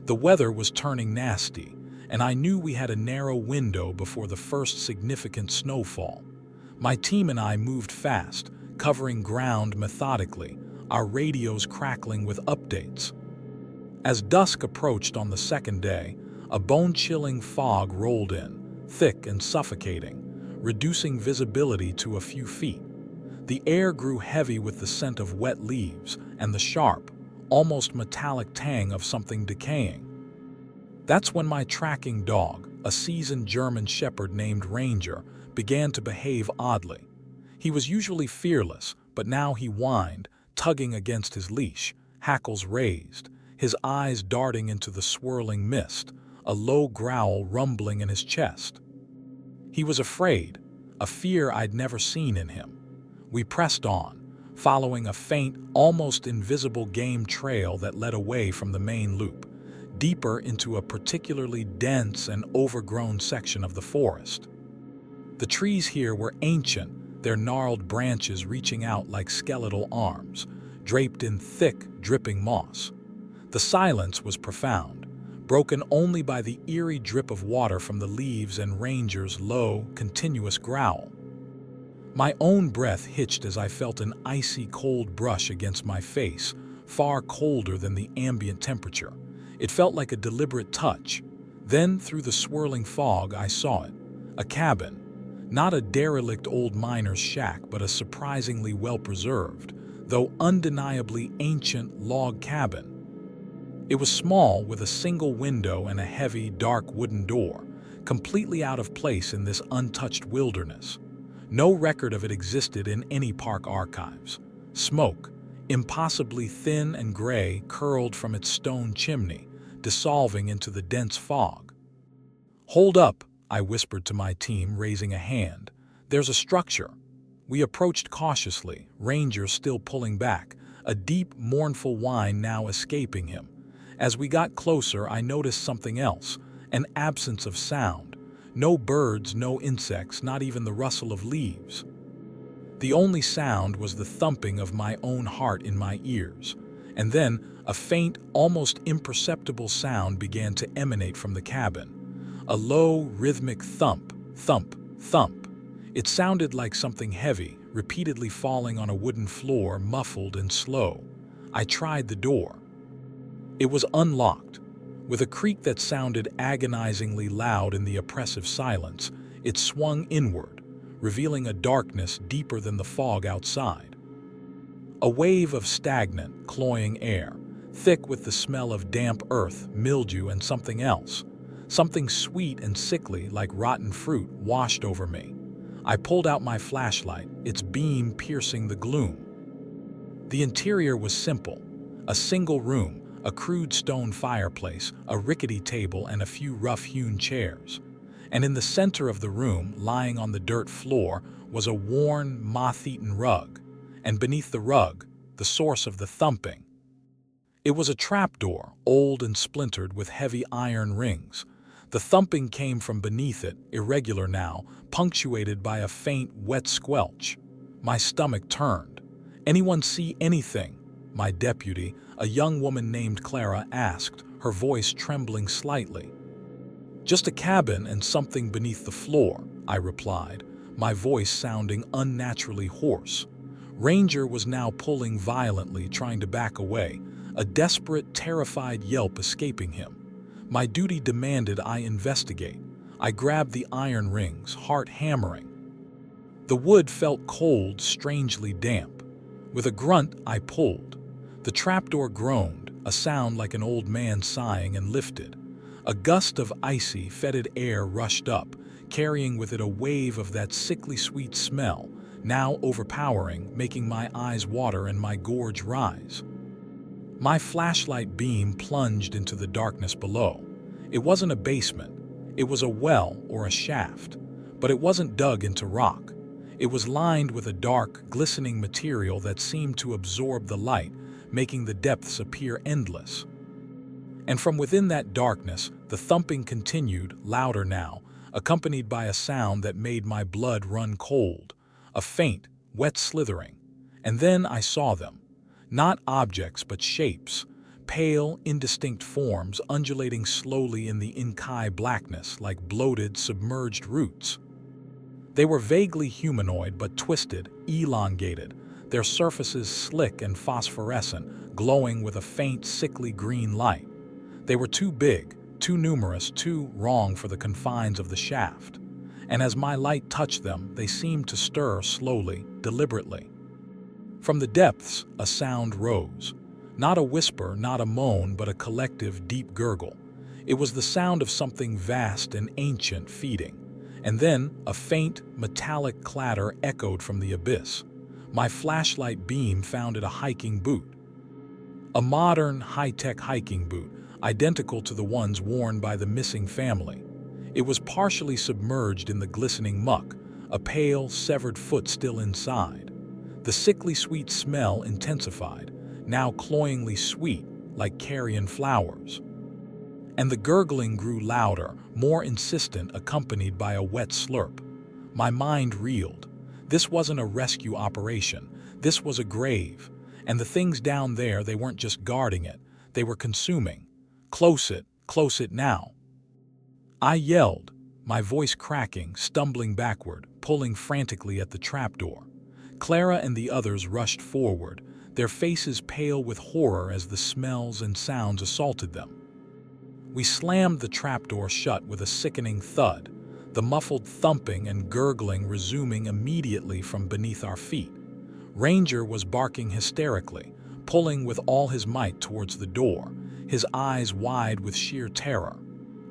The weather was turning nasty, and I knew we had a narrow window before the first significant snowfall. My team and I moved fast, covering ground methodically, our radios crackling with updates. As dusk approached on the second day, a bone-chilling fog rolled in, thick and suffocating, reducing visibility to a few feet. The air grew heavy with the scent of wet leaves and the sharp, almost metallic tang of something decaying. That's when my tracking dog, a seasoned German shepherd named Ranger, began to behave oddly. He was usually fearless, but now he whined, tugging against his leash, hackles raised, his eyes darting into the swirling mist, a low growl rumbling in his chest. He was afraid, a fear I'd never seen in him. We pressed on, following a faint, almost invisible game trail that led away from the main loop, deeper into a particularly dense and overgrown section of the forest. The trees here were ancient, their gnarled branches reaching out like skeletal arms, draped in thick, dripping moss. The silence was profound, broken only by the eerie drip of water from the leaves and Ranger's low, continuous growl. My own breath hitched as I felt an icy cold brush against my face, far colder than the ambient temperature. It felt like a deliberate touch. Then, through the swirling fog, I saw it. A cabin. Not a derelict old miner's shack, but a surprisingly well-preserved, though undeniably ancient log cabin. It was small, with a single window and a heavy, dark wooden door, completely out of place in this untouched wilderness. No record of it existed in any park archives. Smoke, impossibly thin and gray, curled from its stone chimney, dissolving into the dense fog. "Hold up," I whispered to my team, raising a hand. "There's a structure." We approached cautiously, Ranger still pulling back, a deep, mournful whine now escaping him. As we got closer, I noticed something else, an absence of sound. No birds, no insects, not even the rustle of leaves. The only sound was the thumping of my own heart in my ears. And then, a faint, almost imperceptible sound began to emanate from the cabin. A low, rhythmic thump, thump, thump. It sounded like something heavy, repeatedly falling on a wooden floor, muffled and slow. I tried the door. It was unlocked. With a creak that sounded agonizingly loud in the oppressive silence, it swung inward, revealing a darkness deeper than the fog outside. A wave of stagnant, cloying air, thick with the smell of damp earth, mildew, and something else. Something sweet and sickly, like rotten fruit, washed over me. I pulled out my flashlight, its beam piercing the gloom. The interior was simple. A single room, a crude stone fireplace, a rickety table, and a few rough-hewn chairs. And in the center of the room, lying on the dirt floor, was a worn, moth-eaten rug. And beneath the rug, the source of the thumping. It was a trapdoor, old and splintered with heavy iron rings. The thumping came from beneath it, irregular now, punctuated by a faint, wet squelch. My stomach turned. "Anyone see anything?" My deputy, a young woman named Clara, asked, her voice trembling slightly. "Just a cabin and something beneath the floor," I replied, my voice sounding unnaturally hoarse. Ranger was now pulling violently, trying to back away, a desperate, terrified yelp escaping him. My duty demanded I investigate. I grabbed the iron rings, heart hammering. The wood felt cold, strangely damp. With a grunt, I pulled. The trapdoor groaned, a sound like an old man sighing, and lifted. A gust of icy, fetid air rushed up, carrying with it a wave of that sickly sweet smell, now overpowering, making my eyes water and my gorge rise. My flashlight beam plunged into the darkness below. It wasn't a basement. It was a well or a shaft. But it wasn't dug into rock. It was lined with a dark, glistening material that seemed to absorb the light, making the depths appear endless. And from within that darkness, the thumping continued, louder now, accompanied by a sound that made my blood run cold, a faint, wet slithering. And then I saw them. Not objects, but shapes, pale, indistinct forms undulating slowly in the inky blackness like bloated, submerged roots. They were vaguely humanoid but twisted, elongated, their surfaces slick and phosphorescent, glowing with a faint, sickly green light. They were too big, too numerous, too wrong for the confines of the shaft. And as my light touched them, they seemed to stir slowly, deliberately. From the depths, a sound rose. Not a whisper, not a moan, but a collective, deep gurgle. It was the sound of something vast and ancient feeding. And then, a faint, metallic clatter echoed from the abyss. My flashlight beam found it a hiking boot. A modern, high-tech hiking boot, identical to the ones worn by the missing family. It was partially submerged in the glistening muck, a pale, severed foot still inside. The sickly sweet smell intensified, now cloyingly sweet, like carrion flowers. And the gurgling grew louder, more insistent, accompanied by a wet slurp. My mind reeled. This wasn't a rescue operation. This was a grave. And the things down there, they weren't just guarding it. They were consuming. Close it now. I yelled, my voice cracking, stumbling backward, pulling frantically at the trapdoor. Clara and the others rushed forward, their faces pale with horror as the smells and sounds assaulted them. We slammed the trapdoor shut with a sickening thud, the muffled thumping and gurgling resuming immediately from beneath our feet. Ranger was barking hysterically, pulling with all his might towards the door, his eyes wide with sheer terror.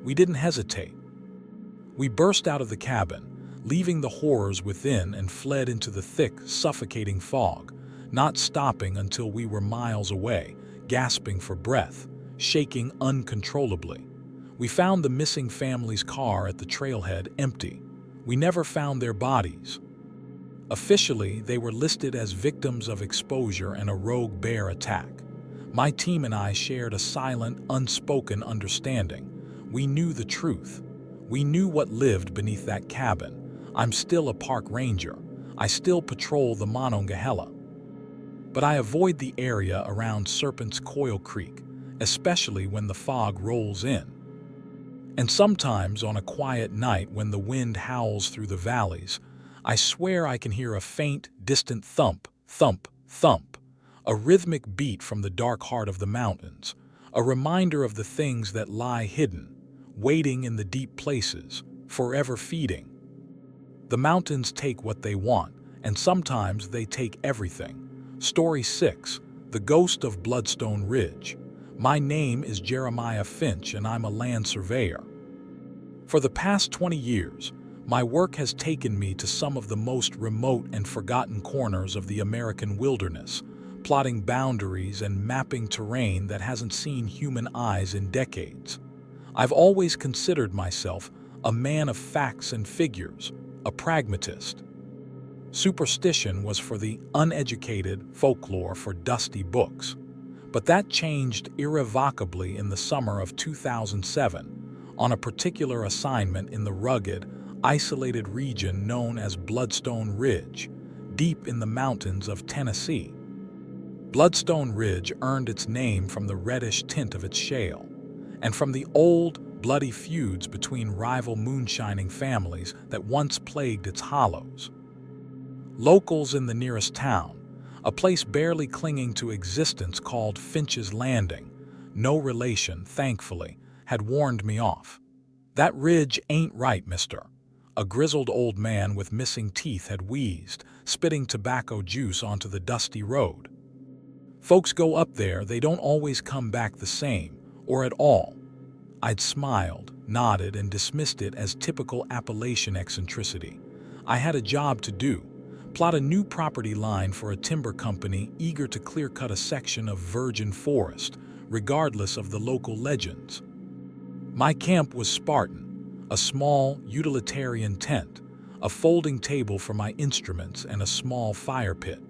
We didn't hesitate. We burst out of the cabin, leaving the horrors within, and fled into the thick, suffocating fog, not stopping until we were miles away, gasping for breath, shaking uncontrollably. We found the missing family's car at the trailhead empty. We never found their bodies. Officially, they were listed as victims of exposure and a rogue bear attack. My team and I shared a silent, unspoken understanding. We knew the truth. We knew what lived beneath that cabin. I'm still a park ranger. I still patrol the ᴡᴇʟᴏᴍᴇ. But I avoid the area around 𝒉𝒆💂💏 Creek, especially when the fog rolls in. And sometimes on a quiet night when the wind howls through the valleys, I swear I can hear a faint, distant thump, thump, thump, a rhythmic beat from the dark heart of the mountains, a reminder of the things that lie hidden, waiting in the deep places, forever feeding. The mountains take what they want, and sometimes they take everything. Story 6, The Ghost of Bloodstone Ridge. My name is Jeremiah Finch, and I'm a land surveyor. For the past 20 years, my work has taken me to some of the most remote and forgotten corners of the American wilderness, plotting boundaries and mapping terrain that hasn't seen human eyes in decades. I've always considered myself a man of facts and figures, a pragmatist. Superstition was for the uneducated, folklore for dusty books. But that changed irrevocably in the summer of 2007, on a particular assignment in the rugged, isolated region known as Bloodstone Ridge, deep in the mountains of Tennessee. Bloodstone Ridge earned its name from the reddish tint of its shale, and from the old, bloody feuds between rival moonshining families that once plagued its hollows. Locals in the nearest town, a place barely clinging to existence called Finch's Landing, no relation, thankfully, had warned me off. "That ridge ain't right, mister," a grizzled old man with missing teeth had wheezed, spitting tobacco juice onto the dusty road. "Folks go up there, they don't always come back the same, or at all." I'd smiled, nodded, and dismissed it as typical Appalachian eccentricity. I had a job to do: plot a new property line for a timber company eager to clear-cut a section of virgin forest, regardless of the local legends. My camp was Spartan: a small, utilitarian tent, a folding table for my instruments, and a small fire pit.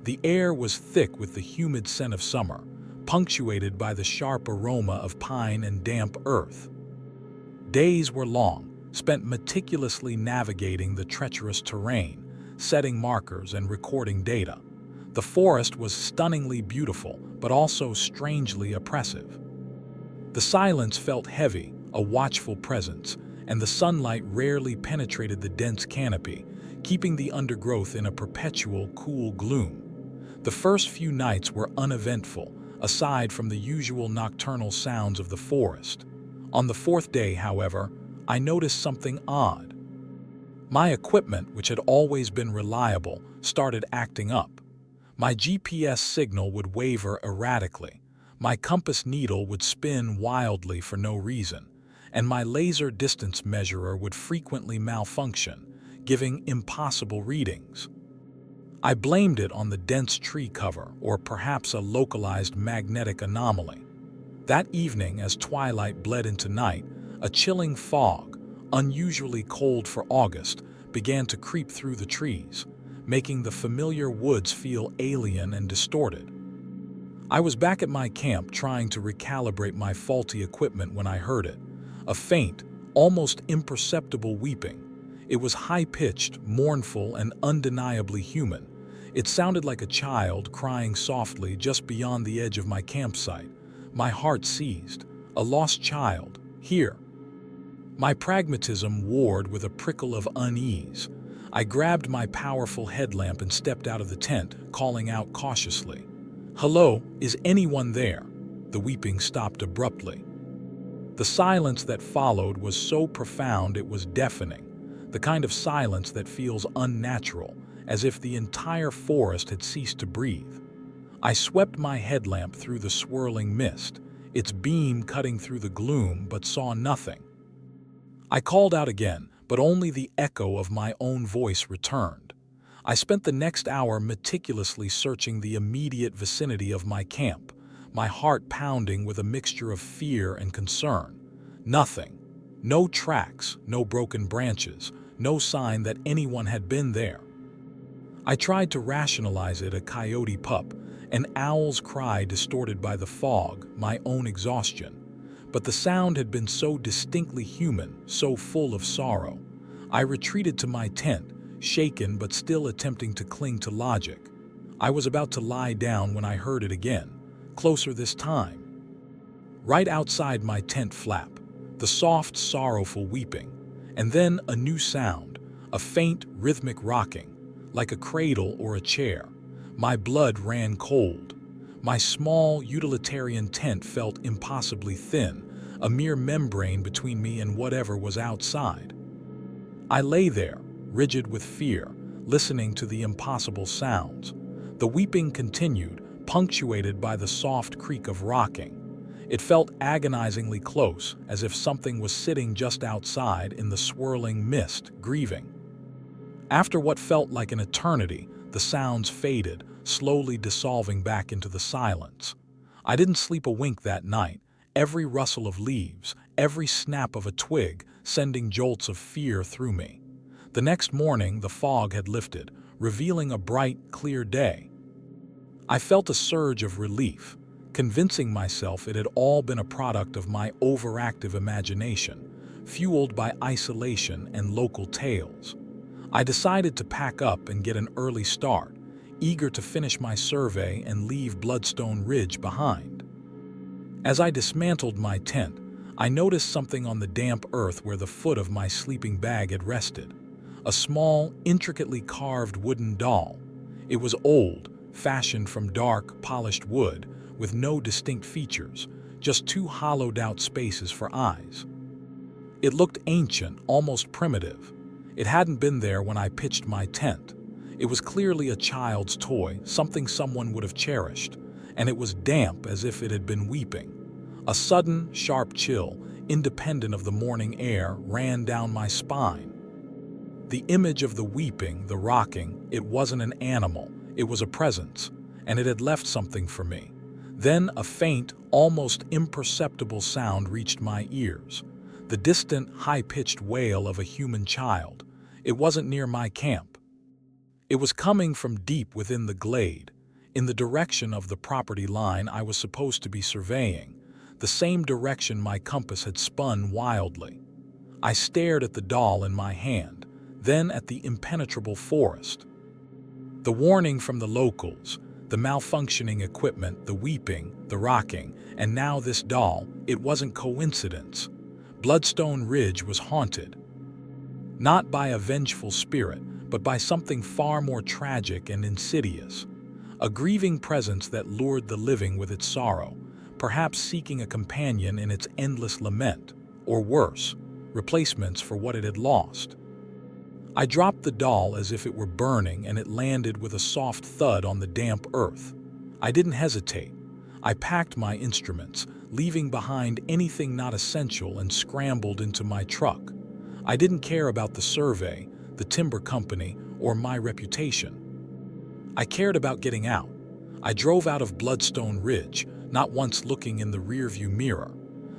The air was thick with the humid scent of summer, punctuated by the sharp aroma of pine and damp earth. Days were long, spent meticulously navigating the treacherous terrain, setting markers and recording data. The forest was stunningly beautiful, but also strangely oppressive. The silence felt heavy, a watchful presence, and the sunlight rarely penetrated the dense canopy, keeping the undergrowth in a perpetual cool gloom. The first few nights were uneventful, aside from the usual nocturnal sounds of the forest. On the fourth day, however, I noticed something odd. My equipment, which had always been reliable, started acting up. My GPS signal would waver erratically, my compass needle would spin wildly for no reason, and my laser distance measurer would frequently malfunction, giving impossible readings. I blamed it on the dense tree cover, or perhaps a localized magnetic anomaly. That evening, as twilight bled into night, a chilling fog, unusually cold for August, began to creep through the trees, making the familiar woods feel alien and distorted. I was back at my camp trying to recalibrate my faulty equipment when I heard it, a faint, almost imperceptible weeping. It was high-pitched, mournful, and undeniably human. It sounded like a child crying softly just beyond the edge of my campsite. My heart seized. A lost child, here. My pragmatism warred with a prickle of unease. I grabbed my powerful headlamp and stepped out of the tent, calling out cautiously, "Hello, is anyone there?" The weeping stopped abruptly. The silence that followed was so profound it was deafening, the kind of silence that feels unnatural, as if the entire forest had ceased to breathe. I swept my headlamp through the swirling mist, its beam cutting through the gloom, but saw nothing. I called out again, but only the echo of my own voice returned. I spent the next hour meticulously searching the immediate vicinity of my camp, my heart pounding with a mixture of fear and concern. Nothing. No tracks, no broken branches, no sign that anyone had been there. I tried to rationalize it: a coyote pup, an owl's cry distorted by the fog, my own exhaustion. But the sound had been so distinctly human, so full of sorrow. I retreated to my tent, shaken but still attempting to cling to logic. I was about to lie down when I heard it again, closer this time. Right outside my tent flap, the soft, sorrowful weeping, and then a new sound, a faint, rhythmic rocking, like a cradle or a chair. My blood ran cold. My small, utilitarian tent felt impossibly thin, a mere membrane between me and whatever was outside. I lay there, rigid with fear, listening to the impossible sounds. The weeping continued, punctuated by the soft creak of rocking. It felt agonizingly close, as if something was sitting just outside in the swirling mist, grieving. After what felt like an eternity, the sounds faded, slowly dissolving back into the silence. I didn't sleep a wink that night, every rustle of leaves, every snap of a twig, sending jolts of fear through me. The next morning, the fog had lifted, revealing a bright, clear day. I felt a surge of relief, convincing myself it had all been a product of my overactive imagination, fueled by isolation and local tales. I decided to pack up and get an early start, eager to finish my survey and leave Bloodstone Ridge behind. As I dismantled my tent, I noticed something on the damp earth where the foot of my sleeping bag had rested. A small, intricately carved wooden doll. It was old, fashioned from dark, polished wood, with no distinct features, just two hollowed-out spaces for eyes. It looked ancient, almost primitive. It hadn't been there when I pitched my tent. It was clearly a child's toy, something someone would have cherished, and it was damp as if it had been weeping. A sudden, sharp chill, independent of the morning air, ran down my spine. The image of the weeping, the rocking, it wasn't an animal, it was a presence, and it had left something for me. Then a faint, almost imperceptible sound reached my ears. The distant, high-pitched wail of a human child. It wasn't near my camp. It was coming from deep within the glade, in the direction of the property line I was supposed to be surveying, the same direction my compass had spun wildly. I stared at the doll in my hand, then at the impenetrable forest. The warning from the locals, the malfunctioning equipment, the weeping, the rocking, and now this doll, it wasn't coincidence. Bloodstone Ridge was haunted. Not by a vengeful spirit, but by something far more tragic and insidious. A grieving presence that lured the living with its sorrow, perhaps seeking a companion in its endless lament, or worse, replacements for what it had lost. I dropped the doll as if it were burning, and it landed with a soft thud on the damp earth. I didn't hesitate. I packed my instruments, leaving behind anything not essential, and scrambled into my truck. I didn't care about the survey, the timber company, or my reputation. I cared about getting out. I drove out of Bloodstone Ridge, not once looking in the rearview mirror.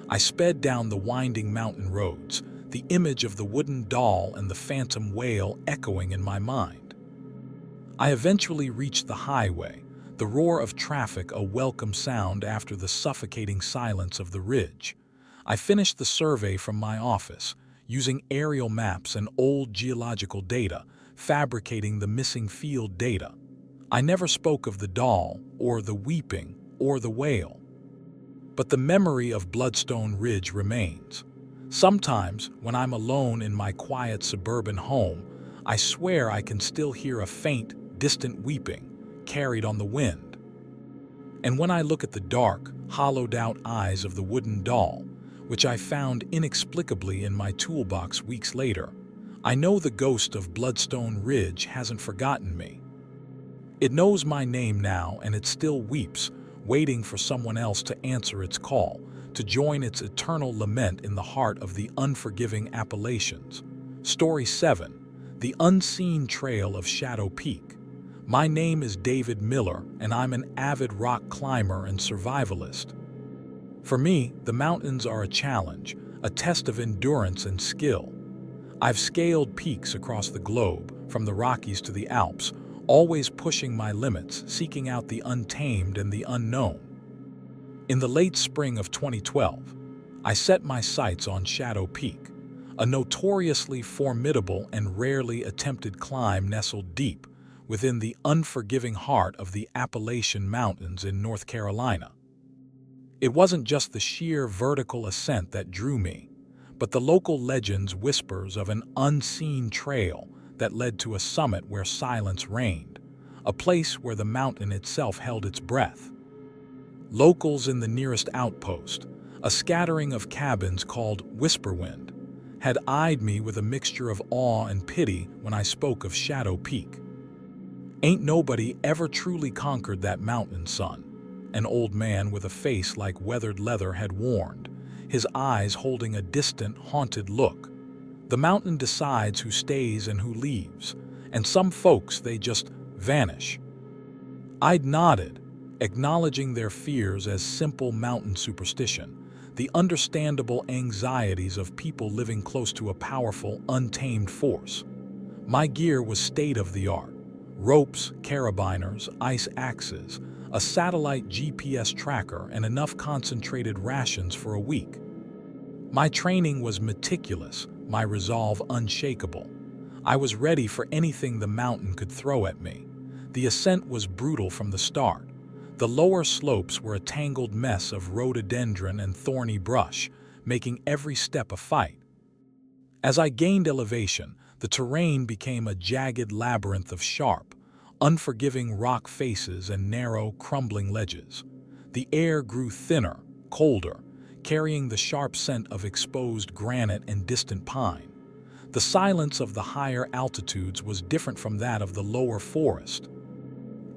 I sped down the winding mountain roads, the image of the wooden doll and the phantom wail echoing in my mind. I eventually reached the highway, the roar of traffic a welcome sound after the suffocating silence of the ridge. I finished the survey from my office, using aerial maps and old geological data, fabricating the missing field data. I never spoke of the doll, or the weeping, or the wail. But the memory of Bloodstone Ridge remains. Sometimes, when I'm alone in my quiet suburban home, I swear I can still hear a faint, distant weeping, carried on the wind. And when I look at the dark, hollowed-out eyes of the wooden doll, which I found inexplicably in my toolbox weeks later, I know the ghost of Bloodstone Ridge hasn't forgotten me. It knows my name now, and it still weeps, waiting for someone else to answer its call, to join its eternal lament in the heart of the unforgiving Appalachians. Story 7. The Unseen Trail of Shadow Peak. My name is David Miller, and I'm an avid rock climber and survivalist. For me, the mountains are a challenge, a test of endurance and skill. I've scaled peaks across the globe, from the Rockies to the Alps, always pushing my limits, seeking out the untamed and the unknown. In the late spring of 2012, I set my sights on Shadow Peak, a notoriously formidable and rarely attempted climb nestled deep within the unforgiving heart of the Appalachian Mountains in North Carolina. It wasn't just the sheer vertical ascent that drew me, but the local legends whispers of an unseen trail that led to a summit where silence reigned, a place where the mountain itself held its breath. Locals in the nearest outpost, a scattering of cabins called Whisperwind, had eyed me with a mixture of awe and pity when I spoke of Shadow Peak. "Ain't nobody ever truly conquered that mountain, son," an old man with a face like weathered leather had warned, his eyes holding a distant, haunted look. "The mountain decides who stays and who leaves, and some folks, they just vanish." I'd nodded, acknowledging their fears as simple mountain superstition, the understandable anxieties of people living close to a powerful, untamed force. My gear was state-of-the-art: ropes, carabiners, ice axes, a satellite GPS tracker, and enough concentrated rations for a week. My training was meticulous, my resolve unshakable. I was ready for anything the mountain could throw at me. The ascent was brutal from the start. The lower slopes were a tangled mess of rhododendron and thorny brush, making every step a fight. As I gained elevation, the terrain became a jagged labyrinth of sharp, unforgiving rock faces and narrow, crumbling ledges. The air grew thinner, colder, carrying the sharp scent of exposed granite and distant pine. The silence of the higher altitudes was different from that of the lower forest.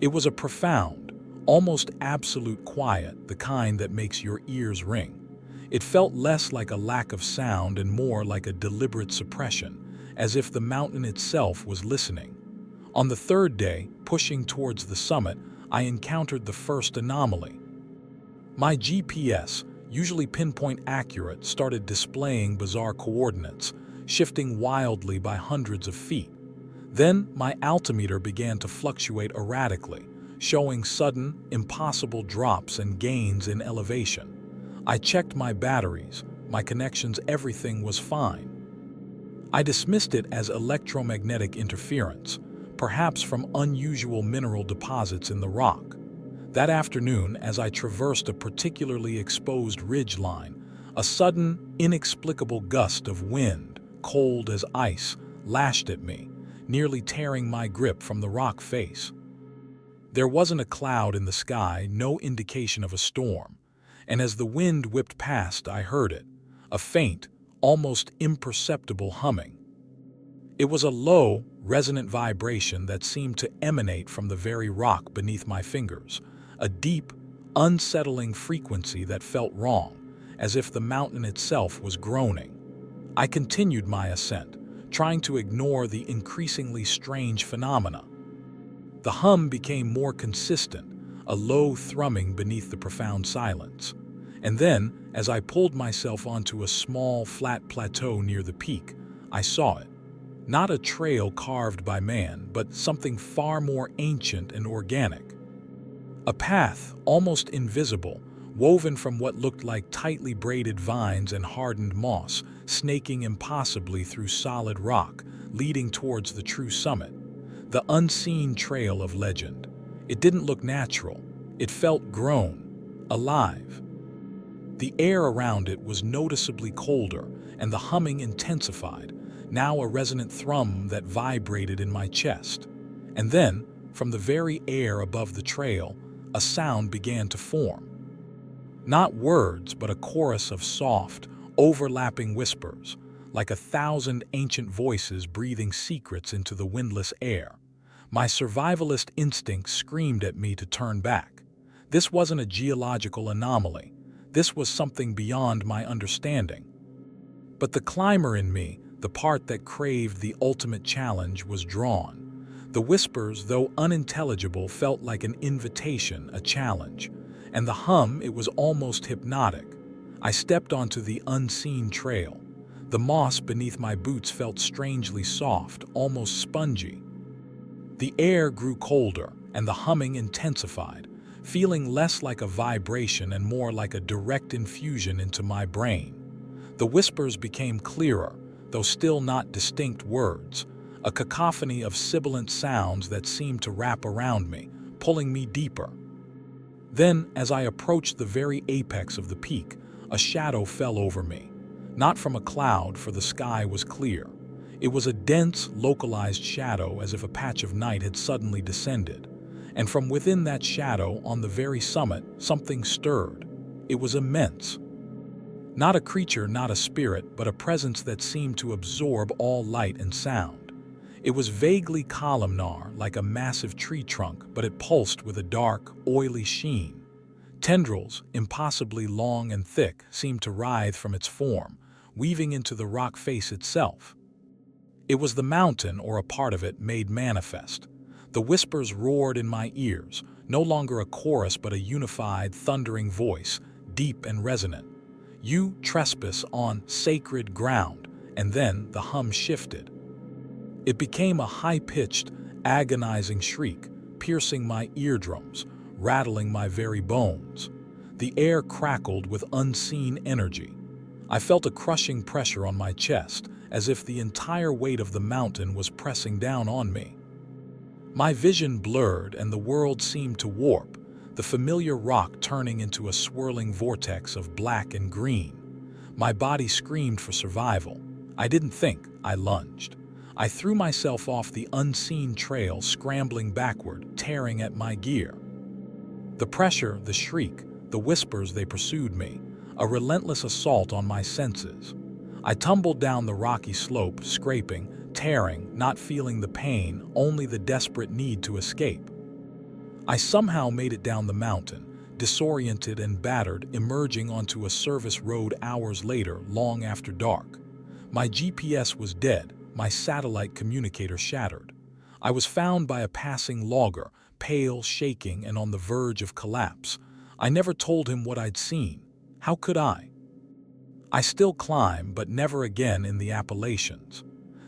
It was a profound, almost absolute quiet, the kind that makes your ears ring. It felt less like a lack of sound and more like a deliberate suppression, as if the mountain itself was listening. On the third day, pushing towards the summit, I encountered the first anomaly. My GPS, usually pinpoint accurate, started displaying bizarre coordinates, shifting wildly by hundreds of feet. Then my altimeter began to fluctuate erratically, showing sudden, impossible drops and gains in elevation. I checked my batteries, my connections, everything was fine. I dismissed it as electromagnetic interference, perhaps from unusual mineral deposits in the rock. That afternoon, as I traversed a particularly exposed ridge line, a sudden, inexplicable gust of wind, cold as ice, lashed at me, nearly tearing my grip from the rock face. There wasn't a cloud in the sky, no indication of a storm, and as the wind whipped past, I heard it, a faint, almost imperceptible humming. It was a low, resonant vibration that seemed to emanate from the very rock beneath my fingers, a deep, unsettling frequency that felt wrong, as if the mountain itself was groaning. I continued my ascent, trying to ignore the increasingly strange phenomena. The hum became more consistent, a low thrumming beneath the profound silence. And then, as I pulled myself onto a small, flat plateau near the peak, I saw it. Not a trail carved by man, but something far more ancient and organic. A path, almost invisible, woven from what looked like tightly braided vines and hardened moss, snaking impossibly through solid rock, leading towards the true summit. The unseen trail of legend. It didn't look natural. It felt grown, alive. The air around it was noticeably colder, and the humming intensified, now a resonant thrum that vibrated in my chest. And then, from the very air above the trail, a sound began to form. Not words, but a chorus of soft, overlapping whispers, like 1,000 ancient voices breathing secrets into the windless air. My survivalist instinct screamed at me to turn back. This wasn't a geological anomaly. This was something beyond my understanding. But the climber in me, the part that craved the ultimate challenge, was drawn. The whispers, though unintelligible, felt like an invitation, a challenge. And the hum, it was almost hypnotic. I stepped onto the unseen trail. The moss beneath my boots felt strangely soft, almost spongy. The air grew colder, and the humming intensified, feeling less like a vibration and more like a direct infusion into my brain. The whispers became clearer, though still not distinct words, a cacophony of sibilant sounds that seemed to wrap around me, pulling me deeper. Then, as I approached the very apex of the peak, a shadow fell over me. Not from a cloud, for the sky was clear. It was a dense, localized shadow, as if a patch of night had suddenly descended. And from within that shadow, on the very summit, something stirred. It was immense. Not a creature, not a spirit, but a presence that seemed to absorb all light and sound. It was vaguely columnar, like a massive tree trunk, but it pulsed with a dark, oily sheen. Tendrils, impossibly long and thick, seemed to writhe from its form, weaving into the rock face itself. It was the mountain, or a part of it, made manifest. The whispers roared in my ears, no longer a chorus but a unified, thundering voice, deep and resonant. You trespass on sacred ground, and then the hum shifted. It became a high-pitched, agonizing shriek, piercing my eardrums, rattling my very bones. The air crackled with unseen energy. I felt a crushing pressure on my chest, as if the entire weight of the mountain was pressing down on me. My vision blurred and the world seemed to warp, the familiar rock turning into a swirling vortex of black and green. My body screamed for survival. I didn't think, I lunged. I threw myself off the unseen trail, scrambling backward, tearing at my gear. The pressure, the shriek, the whispers, they pursued me, a relentless assault on my senses. I tumbled down the rocky slope, scraping, tearing, not feeling the pain, only the desperate need to escape. I somehow made it down the mountain, disoriented and battered, emerging onto a service road hours later, long after dark. My GPS was dead, my satellite communicator shattered. I was found by a passing logger, pale, shaking, and on the verge of collapse. I never told him what I'd seen. How could I? I still climb, but never again in the Appalachians.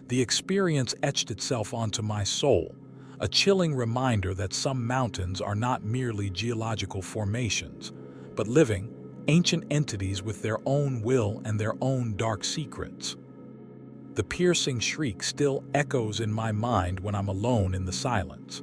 The experience etched itself onto my soul, a chilling reminder that some mountains are not merely geological formations, but living, ancient entities with their own will and their own dark secrets. The piercing shriek still echoes in my mind when I'm alone in the silence.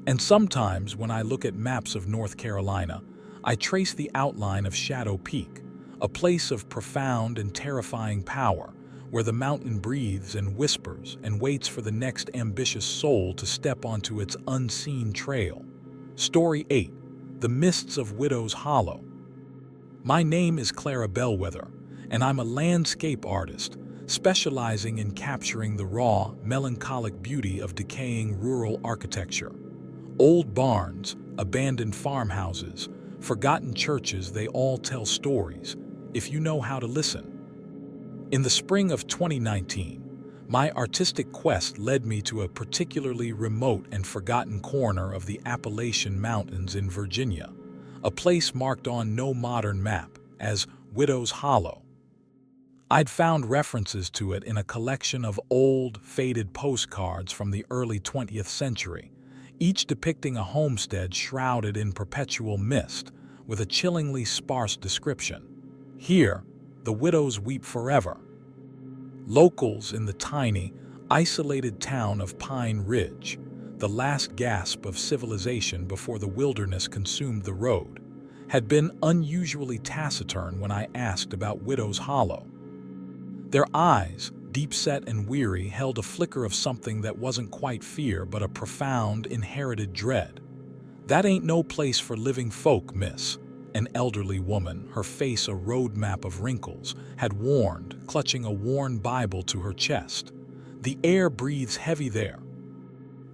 And sometimes when I look at maps of North Carolina, I trace the outline of Shadow Peak, a place of profound and terrifying power, where the mountain breathes and whispers and waits for the next ambitious soul to step onto its unseen trail. Story 8. The Mists of Widow's Hollow. My name is Clara Bellwether, and I'm a landscape artist, specializing in capturing the raw, melancholic beauty of decaying rural architecture. Old barns, abandoned farmhouses, forgotten churches, they all tell stories, if you know how to listen. In the spring of 2019, my artistic quest led me to a particularly remote and forgotten corner of the Appalachian Mountains in Virginia, a place marked on no modern map as Widow's Hollow. I'd found references to it in a collection of old, faded postcards from the early 20th century, each depicting a homestead shrouded in perpetual mist, with a chillingly sparse description. Here, the widows weep forever. Locals in the tiny, isolated town of Pine Ridge, the last gasp of civilization before the wilderness consumed the road, had been unusually taciturn when I asked about Widow's Hollow. Their eyes, deep-set and weary, held a flicker of something that wasn't quite fear but a profound, inherited dread. "That ain't no place for living folk, miss," an elderly woman, her face a roadmap of wrinkles, had warned, clutching a worn Bible to her chest. "The air breathes heavy there.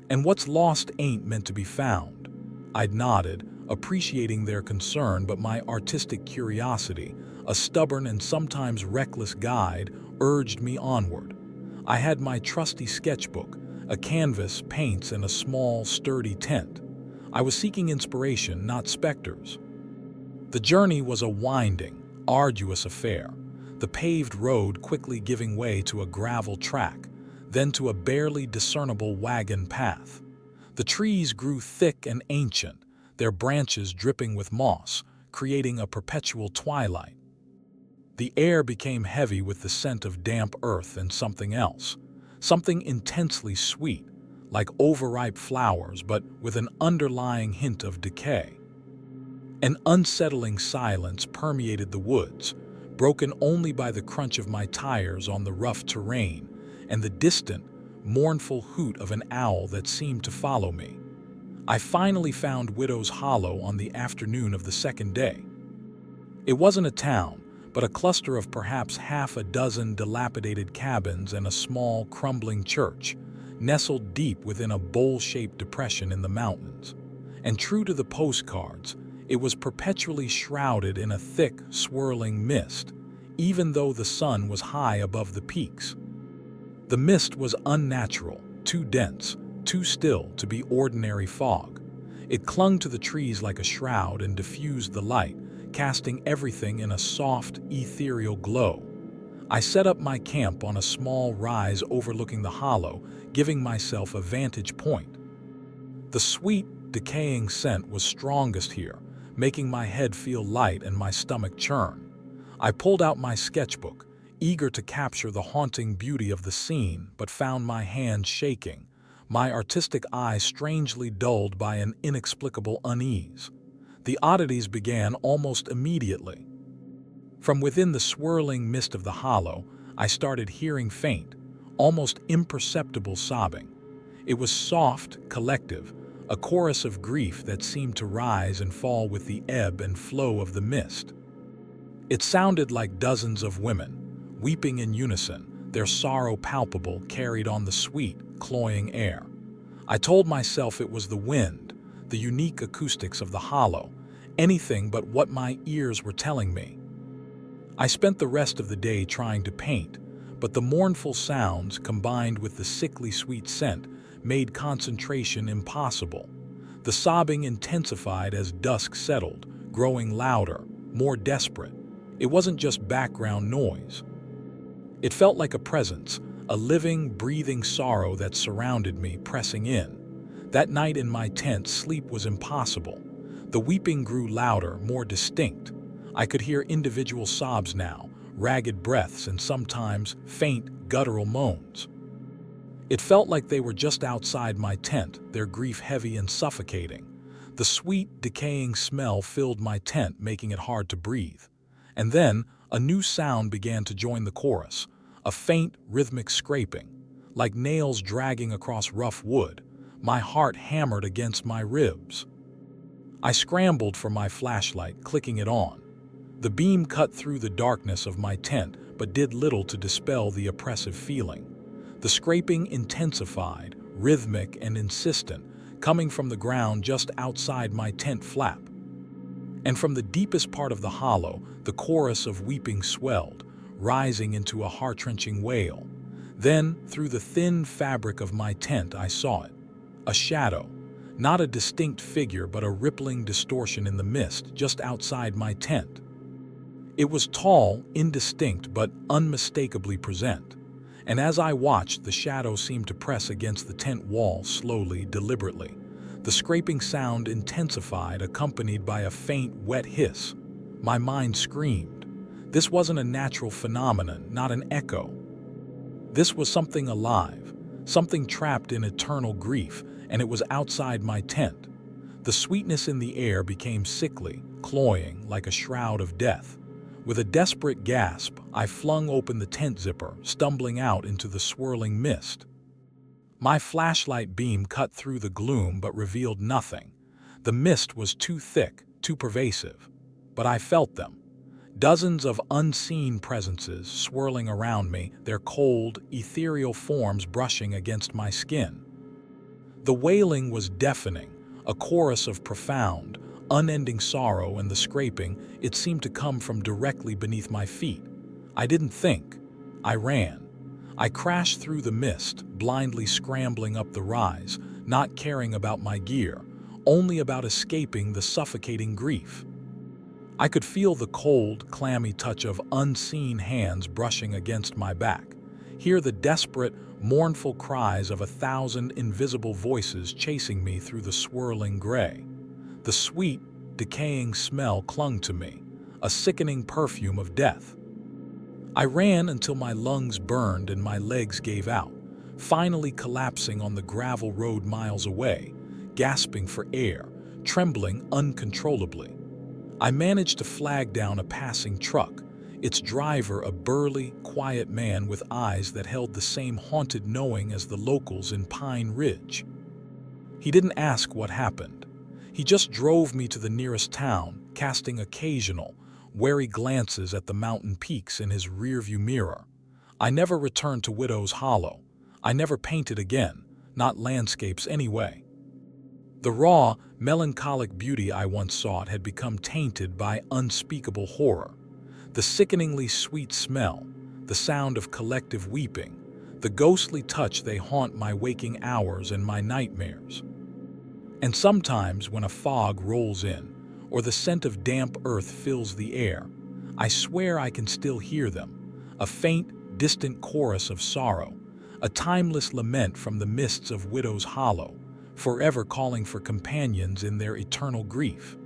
And what's lost ain't meant to be found." I'd nodded, appreciating their concern, but my artistic curiosity, a stubborn and sometimes reckless guide, urged me onward. I had my trusty sketchbook, a canvas, paints, and a small, sturdy tent. I was seeking inspiration, not specters. The journey was a winding, arduous affair, the paved road quickly giving way to a gravel track, then to a barely discernible wagon path. The trees grew thick and ancient, their branches dripping with moss, creating a perpetual twilight. The air became heavy with the scent of damp earth and something else, something intensely sweet, like overripe flowers, but with an underlying hint of decay. An unsettling silence permeated the woods, broken only by the crunch of my tires on the rough terrain and the distant, mournful hoot of an owl that seemed to follow me. I finally found Widow's Hollow on the afternoon of the second day. It wasn't a town, but a cluster of perhaps half a dozen dilapidated cabins and a small, crumbling church, nestled deep within a bowl-shaped depression in the mountains. And true to the postcards, it was perpetually shrouded in a thick, swirling mist, even though the sun was high above the peaks. The mist was unnatural, too dense, too still to be ordinary fog. It clung to the trees like a shroud and diffused the light, casting everything in a soft, ethereal glow. I set up my camp on a small rise overlooking the hollow, giving myself a vantage point. The sweet, decaying scent was strongest here, making my head feel light and my stomach churn. I pulled out my sketchbook, eager to capture the haunting beauty of the scene, but found my hands shaking, my artistic eye strangely dulled by an inexplicable unease. The oddities began almost immediately. From within the swirling mist of the hollow, I started hearing faint, almost imperceptible sobbing. It was soft, collective, a chorus of grief that seemed to rise and fall with the ebb and flow of the mist. It sounded like dozens of women, weeping in unison, their sorrow palpable, carried on the sweet, cloying air. I told myself it was the wind, the unique acoustics of the hollow, anything but what my ears were telling me. I spent the rest of the day trying to paint, but the mournful sounds, combined with the sickly sweet scent, made concentration impossible. The sobbing intensified as dusk settled, growing louder, more desperate. It wasn't just background noise. It felt like a presence, a living, breathing sorrow that surrounded me, pressing in. That night in my tent, sleep was impossible. The weeping grew louder, more distinct. I could hear individual sobs now, ragged breaths, and sometimes faint, guttural moans. It felt like they were just outside my tent, their grief heavy and suffocating. The sweet, decaying smell filled my tent, making it hard to breathe. And then, a new sound began to join the chorus, a faint, rhythmic scraping, like nails dragging across rough wood. My heart hammered against my ribs. I scrambled for my flashlight, clicking it on. The beam cut through the darkness of my tent, but did little to dispel the oppressive feeling. The scraping intensified, rhythmic and insistent, coming from the ground just outside my tent flap. And from the deepest part of the hollow, the chorus of weeping swelled, rising into a heart-wrenching wail. Then, through the thin fabric of my tent, I saw it. A shadow, not a distinct figure, but a rippling distortion in the mist just outside my tent. It was tall, indistinct, but unmistakably present. And as I watched, the shadow seemed to press against the tent wall slowly, deliberately. The scraping sound intensified, accompanied by a faint, wet hiss. My mind screamed. This wasn't a natural phenomenon, not an echo. This was something alive, something trapped in eternal grief, and it was outside my tent. The sweetness in the air became sickly, cloying, like a shroud of death. With a desperate gasp, I flung open the tent zipper, stumbling out into the swirling mist. My flashlight beam cut through the gloom but revealed nothing. The mist was too thick, too pervasive, but I felt them. Dozens of unseen presences swirling around me, their cold, ethereal forms brushing against my skin. The wailing was deafening, a chorus of profound, unending sorrow, and the scraping, it seemed to come from directly beneath my feet. I didn't think. I ran. I crashed through the mist, blindly scrambling up the rise, not caring about my gear, only about escaping the suffocating grief. I could feel the cold, clammy touch of unseen hands brushing against my back, hear the desperate, mournful cries of 1,000 invisible voices chasing me through the swirling gray. The sweet, decaying smell clung to me, a sickening perfume of death. I ran until my lungs burned and my legs gave out, finally collapsing on the gravel road miles away, gasping for air, trembling uncontrollably. I managed to flag down a passing truck, its driver a burly, quiet man with eyes that held the same haunted knowing as the locals in Pine Ridge. He didn't ask what happened. He just drove me to the nearest town, casting occasional, wary glances at the mountain peaks in his rearview mirror. I never returned to Widow's Hollow. I never painted again, not landscapes anyway. The raw, melancholic beauty I once sought had become tainted by unspeakable horror. The sickeningly sweet smell, the sound of collective weeping, the ghostly touch they haunt my waking hours and my nightmares. And sometimes when a fog rolls in, or the scent of damp earth fills the air, I swear I can still hear them, a faint, distant chorus of sorrow, a timeless lament from the mists of Widow's Hollow, forever calling for companions in their eternal grief.